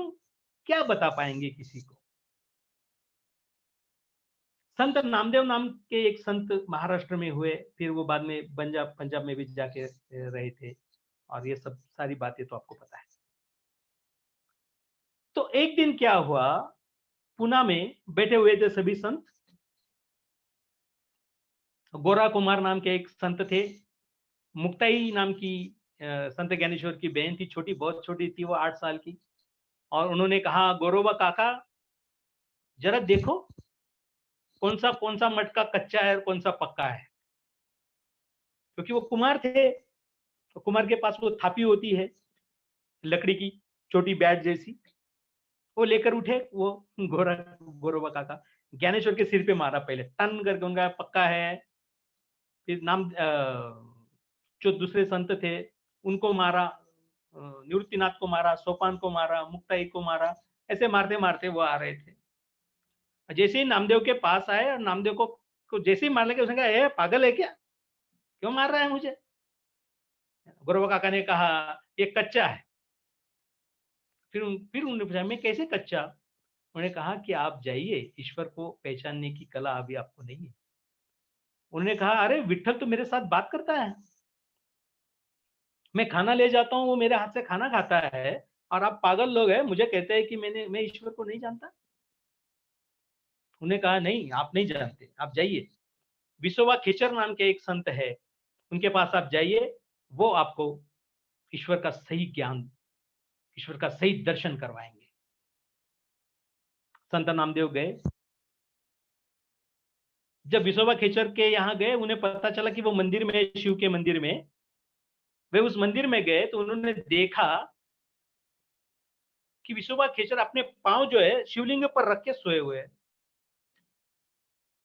क्या बता पाएंगे किसी को। संत नामदेव नाम के एक संत महाराष्ट्र में हुए, फिर वो बाद में पंजाब में भी जाके रहे थे, और ये सब सारी बातें तो आपको पता है। तो एक दिन क्या हुआ, पुणे में बैठे हुए थे सभी संत। गोरा कुमार नाम के एक संत थे, मुक्ताई नाम की संत ज्ञानेश्वर की बहन थी, छोटी, बहुत छोटी थी वो, 8 साल की। और उन्होंने कहा, गोरोबा काका जरा देखो कौन सा मटका कच्चा है और कौन सा पक्का है। क्योंकि वो कुमार थे, तो कुमार के पास वो थापी होती है लकड़ी की, छोटी बैट जैसी, वो लेकर उठे। वो गोरोबा काका ज्ञानेश्वर के सिर पे मारा पहले, टन करके, उनका पक्का है। फिर जो दूसरे संत थे उनको मारा, निवृत्तिनाथ को मारा, सोपान को मारा, मुक्ताई को मारा। ऐसे मारते मारते वो आ रहे थे। जैसे ही नामदेव के पास आए और नामदेव को जैसे ही मार लगे, उसने कहा, ए पागल है क्या, क्यों मार रहा है मुझे। गोरोबा काका ने कहा, ये कच्चा है। फिर उन्होंने पूछा, मैं कैसे कच्चा। उन्होंने कहा कि आप जाइए, ईश्वर को पहचानने की कला अभी आपको नहीं है। उन्होंने कहा, अरे विठ्ठल तो मेरे साथ बात करता है, मैं खाना ले जाता हूँ, वो मेरे हाथ से खाना खाता है, और आप पागल लोग हैं, मुझे कहते हैं कि मैं ईश्वर को नहीं जानता। उन्होंने कहा, नहीं आप नहीं जानते, आप जाइए। विसोबा खेचर नाम के एक संत है, उनके पास आप जाइए, वो आपको ईश्वर का सही ज्ञान, ईश्वर का सही दर्शन करवाएंगे। संत नामदेव गए। जब विसोबा खेचर के यहाँ गए, उन्हें पता चला कि वो मंदिर में, शिव के मंदिर में, वे उस मंदिर में गए तो उन्होंने देखा कि विसोबा खेचर अपने पांव जो है शिवलिंग पर रख के सोए हुए हैं।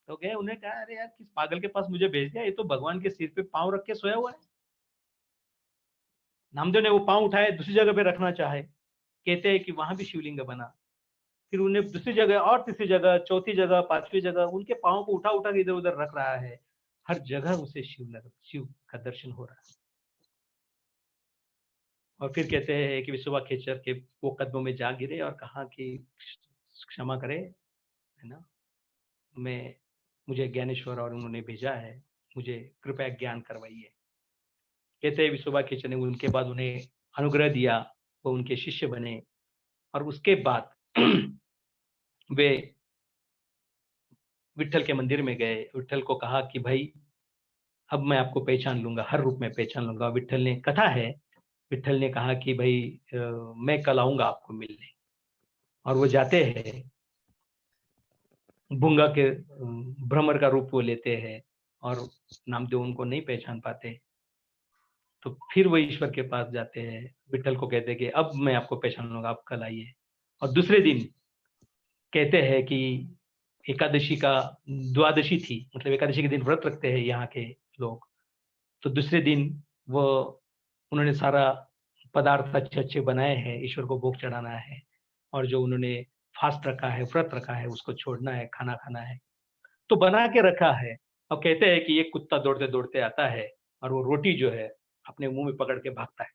तो गए, उन्हें कहा, अरे यार किस पागल के पास मुझे भेज दिया, ये तो भगवान के सिर पे पांव रख के सोया हुआ है। नामदेव ने वो पांव उठाए, दूसरी जगह पे रखना चाहे, कहते हैं कि वहां भी शिवलिंग बना। फिर उन्हें दूसरी जगह और तीसरी जगह, चौथी जगह, पांचवी जगह उनके पांव को उठा उठा के इधर उधर रख रहा है। हर जगह उसे शिव का दर्शन हो रहा है। और फिर कहते हैं कि विसोबा खेचर के वो कदमों में जा गिरे और कहा कि क्षमा करे, है ना, मुझे ज्ञानेश्वर और उन्होंने भेजा है, मुझे कृपया ज्ञान करवाइए। कहते हैं विसोबा खेचर ने उनके बाद उन्हें अनुग्रह दिया, वो उनके शिष्य बने। और उसके बाद वे विठल के मंदिर में गए, विठल को कहा कि भाई अब मैं आपको पहचान लूंगा, हर रूप में पहचान लूंगा। विठल ने, कथा है, विठल ने कहा कि भाई मैं कल आऊंगा आपको मिलने। और वो जाते हैं, भूंगा के भ्रमर का रूप वो लेते हैं, और नामदेव उनको नहीं पहचान पाते। तो फिर वो ईश्वर के पास जाते हैं, विठल को कहते हैं कि अब मैं आपको पहचान लूंगा, आप कल आइए। और दूसरे दिन कहते हैं कि एकादशी का, द्वादशी थी, मतलब एकादशी के दिन व्रत रखते हैं यहाँ के लोग। तो दूसरे दिन उन्होंने सारा पदार्थ अच्छे अच्छे बनाए हैं, ईश्वर को भोग चढ़ाना है। और जो उन्होंने फास्ट रखा है, व्रत रखा है, उसको छोड़ना है, खाना खाना है, तो बना के रखा है। अब कहते हैं कि एक कुत्ता दौड़ते दौड़ते आता है और वो रोटी जो है अपने मुंह में पकड़ के भागता है।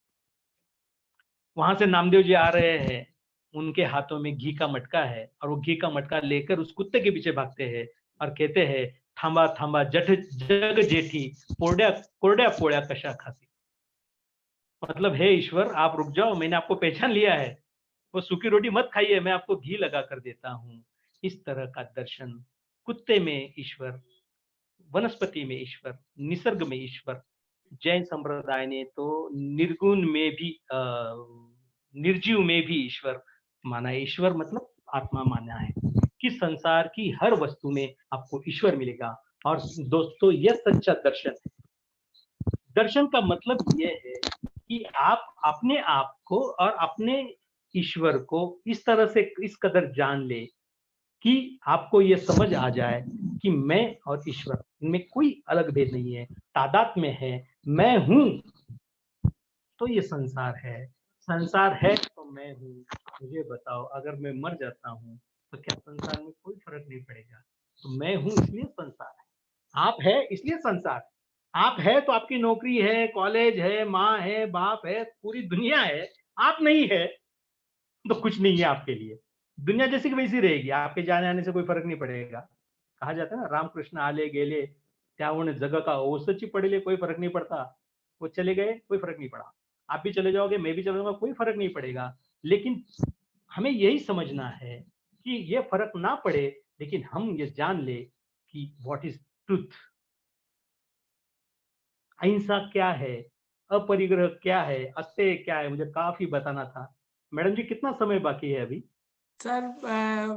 वहां से नामदेव जी आ रहे हैं, उनके हाथों में घी का मटका है और वो घी का मटका लेकर उस कुत्ते के पीछे भागते हैं और कहते हैं, थांबा थांबा जठ जग जेठी, कोरड्या कोरड्या पोळ्या कशा खासी। मतलब हे ईश्वर, आप रुक जाओ, मैंने आपको पहचान लिया है, वो सूखी रोटी मत खाइए, मैं आपको घी लगा कर देता हूँ। इस तरह का दर्शन, कुत्ते में ईश्वर, वनस्पति में ईश्वर, निसर्ग में ईश्वर। जैन संप्रदाय ने तो निर्गुण में भी निर्जीव में भी ईश्वर माना है। ईश्वर मतलब आत्मा माना है कि संसार की हर वस्तु में आपको ईश्वर मिलेगा। और दोस्तों, यह सच्चा दर्शन है। दर्शन का मतलब यह है कि आप अपने आप को और अपने ईश्वर को इस तरह से इस कदर जान ले कि आपको यह समझ आ जाए कि मैं और ईश्वर, इनमें कोई अलग भेद नहीं है, तादात्म्य है, मैं हूं तो ये संसार है, संसार है तो मैं हूं। मुझे बताओ, अगर मैं मर जाता हूं तो क्या संसार में कोई फर्क नहीं पड़ेगा? तो मैं हूं इसलिए संसार है, आप है इसलिए संसार। आप है तो आपकी नौकरी है, कॉलेज है, माँ है, बाप है, पूरी दुनिया है। आप नहीं है तो कुछ नहीं है आपके लिए। दुनिया जैसी की वैसी रहेगी, आपके जाने आने से कोई फर्क नहीं पड़ेगा। कहा जाता है ना, रामकृष्ण आले गेले त्यावने जगह का ओसची पड़ेले, कोई फर्क नहीं पड़ता। वो चले गए, कोई फर्क नहीं पड़ा। आप भी चले जाओगे, मैं भी चले जाऊंगा, कोई फर्क नहीं पड़ेगा। लेकिन हमें यही समझना है कि ये फर्क ना पड़े, लेकिन हम ये जान ले कि व्हाट इज ट्रूथ, अहिंसा क्या है, अपरिग्रह क्या है, अस्तेय क्या है, मुझे काफी बताना था। मैडम जी, कितना समय बाकी है अभी? सर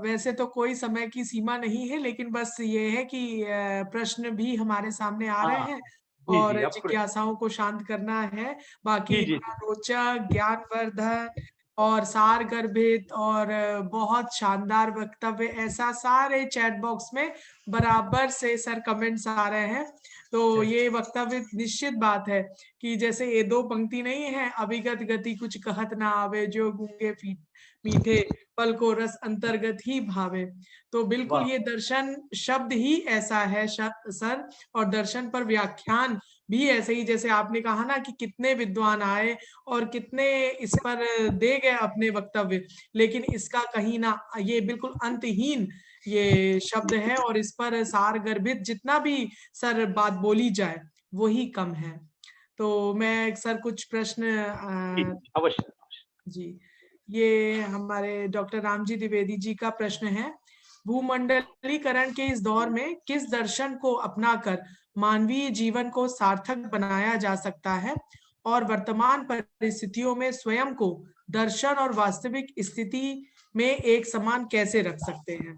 वैसे तो कोई समय की सीमा नहीं है, लेकिन बस ये है कि प्रश्न भी हमारे सामने आ रहे हाँ, हैं जी और जी, अब जिज्ञासाओं को शांत करना है। बाकी जी जी इतना रोचक, ज्ञानवर्धक और सार गर्भित और बहुत शानदार वक्तव्य, ऐसा सारे चैट बॉक्स में बराबर से सर कमेंट्स आ रहे हैं। तो ये वक्तव्य निश्चित बात है कि जैसे ये दो पंक्ति नहीं है, अभिगत गति कुछ कहत ना आवे, जो गूंगे मीठे पल को रस अंतर्गत ही भावे। तो बिल्कुल वाह, ये दर्शन शब्द ही ऐसा है सर, और दर्शन पर व्याख्यान भी ऐसे ही, जैसे आपने कहा ना कि कितने विद्वान आए और कितने इस पर दे गए अपने वक्तव्य, लेकिन इसका कहीं ना, ये बिल्कुल अंतहीन ये शब्द है और इस पर सार गर्भित जितना भी सर बात बोली जाए वही कम है। तो मैं सर कुछ प्रश्न जी, अवश्य। जी, ये हमारे डॉक्टर रामजी द्विवेदी जी का प्रश्न है। भूमंडलीकरण के इस दौर में किस दर्शन को अपनाकर मानवीय जीवन को सार्थक बनाया जा सकता है और वर्तमान परिस्थितियों में स्वयं को दर्शन और वास्तविक स्थिति में एक समान कैसे रख सकते हैं?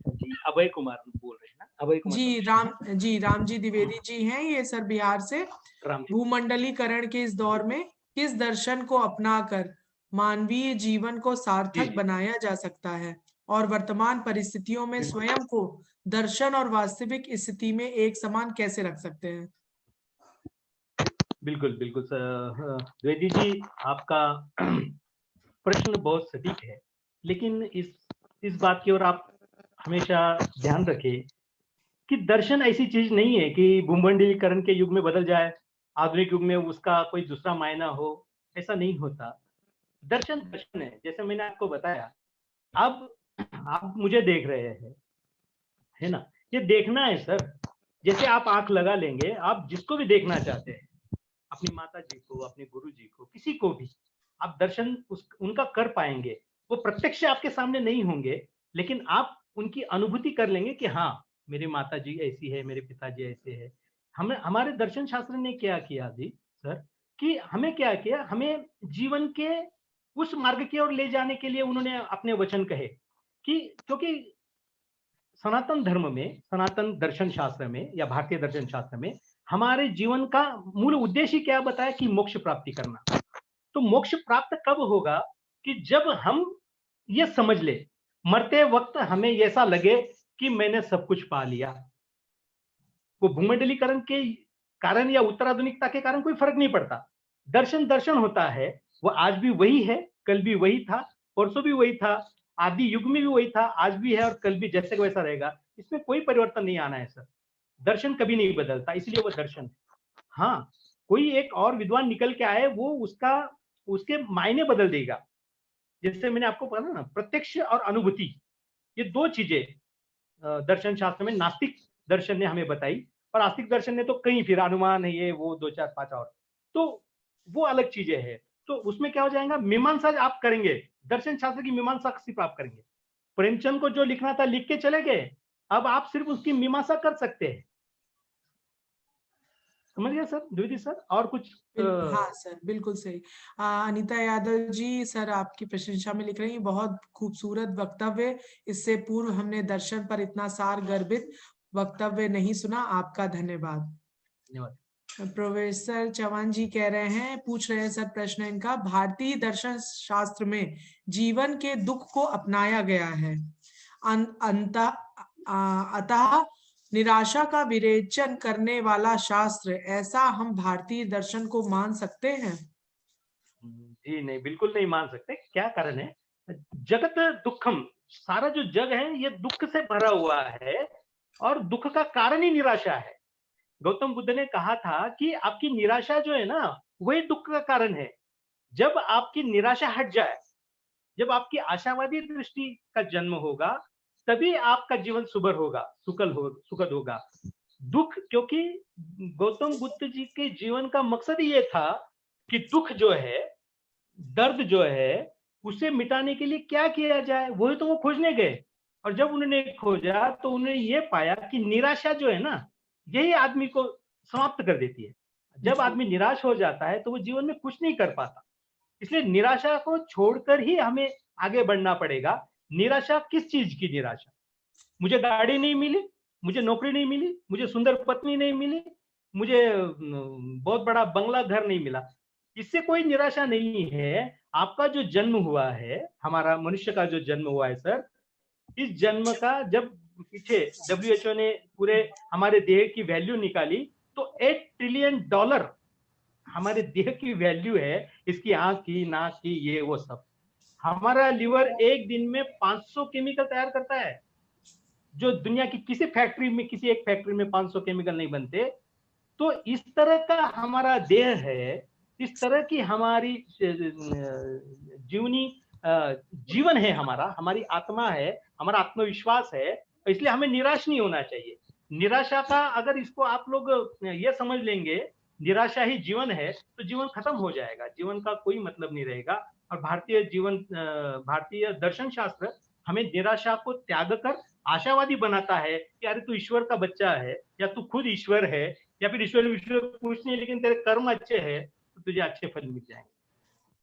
जी, अभय कुमार बोल रहे हैं ना? अभय कुमार जी रामजी द्विवेदी जी हैं ये सर, बिहार से। राम जी। भूमंडलीकरण के इस दौर में किस दर्शन को अपनाकर मानवीय जीवन को जी सार्थक जी, बनाया जा सकता है और वर्तमान परिस्थितियों में स्वयं को दर्शन और वास्तविक स्थिति में एक समान कैसे रख सकते हैं? बिल्कुल बिल्कुल सर। द्विवेदी जी, आपका प्रश्न बहुत सटीक है, लेकिन इस बात की ओर आप हमेशा ध्यान रखें कि दर्शन ऐसी चीज नहीं है कि भूमंडलीकरण के युग में बदल जाए, आधुनिक युग में उसका कोई दूसरा मायना हो। ऐसा नहीं होता। दर्शन दर्शन है, जैसे मैंने आपको बताया। अब आप मुझे देख रहे हैं, है ना? ये देखना है सर। जैसे आप आंख लगा लेंगे, आप जिसको भी देखना चाहते हैं, अपनी माता जी को, अपने गुरु जी को, किसी को भी आप दर्शन उनका कर पाएंगे। वो प्रत्यक्ष आपके सामने नहीं होंगे, लेकिन आप उनकी अनुभूति कर लेंगे कि हाँ, मेरी माता जी ऐसी है, मेरे पिताजी ऐसे है। हमें हमारे दर्शन शास्त्र ने क्या किया जी सर, कि हमें क्या किया, हमें जीवन के उस मार्ग की ओर ले जाने के लिए उन्होंने अपने वचन कहे कि, क्योंकि सनातन धर्म में, सनातन दर्शन शास्त्र में या भारतीय दर्शन शास्त्र में हमारे जीवन का मूल उद्देश्य क्या बताया कि मोक्ष प्राप्ति करना। तो मोक्ष प्राप्त कब होगा कि जब हम ये समझ ले, मरते वक्त हमें ऐसा लगे कि मैंने सब कुछ पा लिया। वो भूमंडलीकरण के कारण या उत्तराधुनिकता के कारण कोई फर्क नहीं पड़ता। दर्शन दर्शन होता है, वो आज भी वही है, कल भी वही था, परसों भी वही था, आदि युग में भी वही था, आज भी है और कल भी जैसे वैसा रहेगा। इसमें कोई परिवर्तन नहीं आना है सर। दर्शन कभी नहीं बदलता, इसलिए वो दर्शन है। हाँ, कोई एक और विद्वान निकल के आए, वो उसके मायने बदल देगा। जैसे मैंने आपको कहा ना, प्रत्यक्ष और अनुभूति, ये दो चीजें दर्शन शास्त्र में नास्तिक दर्शन ने हमें बताई, और आस्तिक दर्शन ने तो कहीं फिर अनुमान है, ये वो 2 4 5 और, तो वो अलग चीजें हैं। तो उसमें क्या हो जाएगा, मीमांसा आप करेंगे, दर्शन शास्त्र की मीमांसा सिर्फ आप करेंगे। प्रेमचंद को जो लिखना था लिख के चले गए, अब आप सिर्फ उसकी मीमांसा कर सकते हैं। समझ गए सर द्विवेदी सर? और कुछ हाँ सर, बिल्कुल सही। अनीता यादव जी सर आपकी प्रशंसा में लिख रही हैं, बहुत खूबसूरत वक्तव्य। इससे पूर्व हमने दर्शन पर इतना सार गर्भित वक्तव्य नहीं सुना, आपका धन्यवाद। धन्यवाद। प्रोफेसर चौहान जी कह रहे हैं, पूछ रहे हैं सर प्रश्न इनका, भारतीय दर्शन शास्त्र में जीवन के दुख को अपनाया गया है, अतः निराशा का विरेचन करने वाला शास्त्र, ऐसा हम भारतीय दर्शन को मान सकते हैं? जी नहीं, बिल्कुल नहीं मान सकते। क्या कारण है, जगत दुखम, सारा जो जग है ये दुख से भरा हुआ है, और दुख का कारण ही निराशा है। गौतम बुद्ध ने कहा था कि आपकी निराशा जो है ना, वही दुख का कारण है। जब आपकी निराशा हट जाए, जब आपकी आशावादी दृष्टि का जन्म होगा, तभी आपका जीवन सुभर होगा, सुखद होगा। दुख, क्योंकि गौतम बुद्ध जी के जीवन का मकसद ही ये था कि दुख जो है, दर्द जो है, उसे मिटाने के लिए क्या किया जाए, वही तो वो खोजने गए। और जब उन्होंने खोजा तो उन्होंने ये पाया कि निराशा जो है ना, यही आदमी को समाप्त कर देती है। जब आदमी निराश हो जाता है तो वो जीवन में कुछ नहीं कर पाता। इसलिए निराशा को छोड़कर ही हमें आगे बढ़ना पड़ेगा। निराशा किस चीज की निराशा? मुझे गाड़ी नहीं मिली, मुझे नौकरी नहीं मिली, मुझे सुंदर पत्नी नहीं मिली, मुझे बहुत बड़ा बंगला घर नहीं मिला, इससे कोई निराशा नहीं है। आपका जो जन्म हुआ है, हमारा मनुष्य का जो जन्म हुआ है सर, इस जन्म का जब पीछे WHO ने पूरे हमारे देह की वैल्यू निकाली, तो $8 ट्रिलियन हमारे देह की वैल्यू है। इसकी आंख की, नाक की, ये वो सब। हमारा लिवर एक दिन में 500 केमिकल तैयार करता है, जो दुनिया की किसी फैक्ट्री में, किसी एक फैक्ट्री में 500 केमिकल नहीं बनते। तो इस तरह का हमारा देह है, इस तरह की हमारी जीवन है, हमारी आत्मा है, हमारा आत्मविश्वास है। इसलिए हमें निराश नहीं होना चाहिए। निराशा का अगर इसको आप लोग ये समझ लेंगे, निराशा ही जीवन है, तो जीवन खत्म हो जाएगा, जीवन का कोई मतलब नहीं रहेगा। और भारतीय दर्शन शास्त्र हमें निराशा को त्याग कर आशावादी बनाता है कि अरे तू ईश्वर का बच्चा है, या तू खुद ईश्वर है, या फिर ईश्वर कुछ नहीं, लेकिन तेरे कर्म अच्छे हैं तो तुझे अच्छे फल मिल जाएंगे।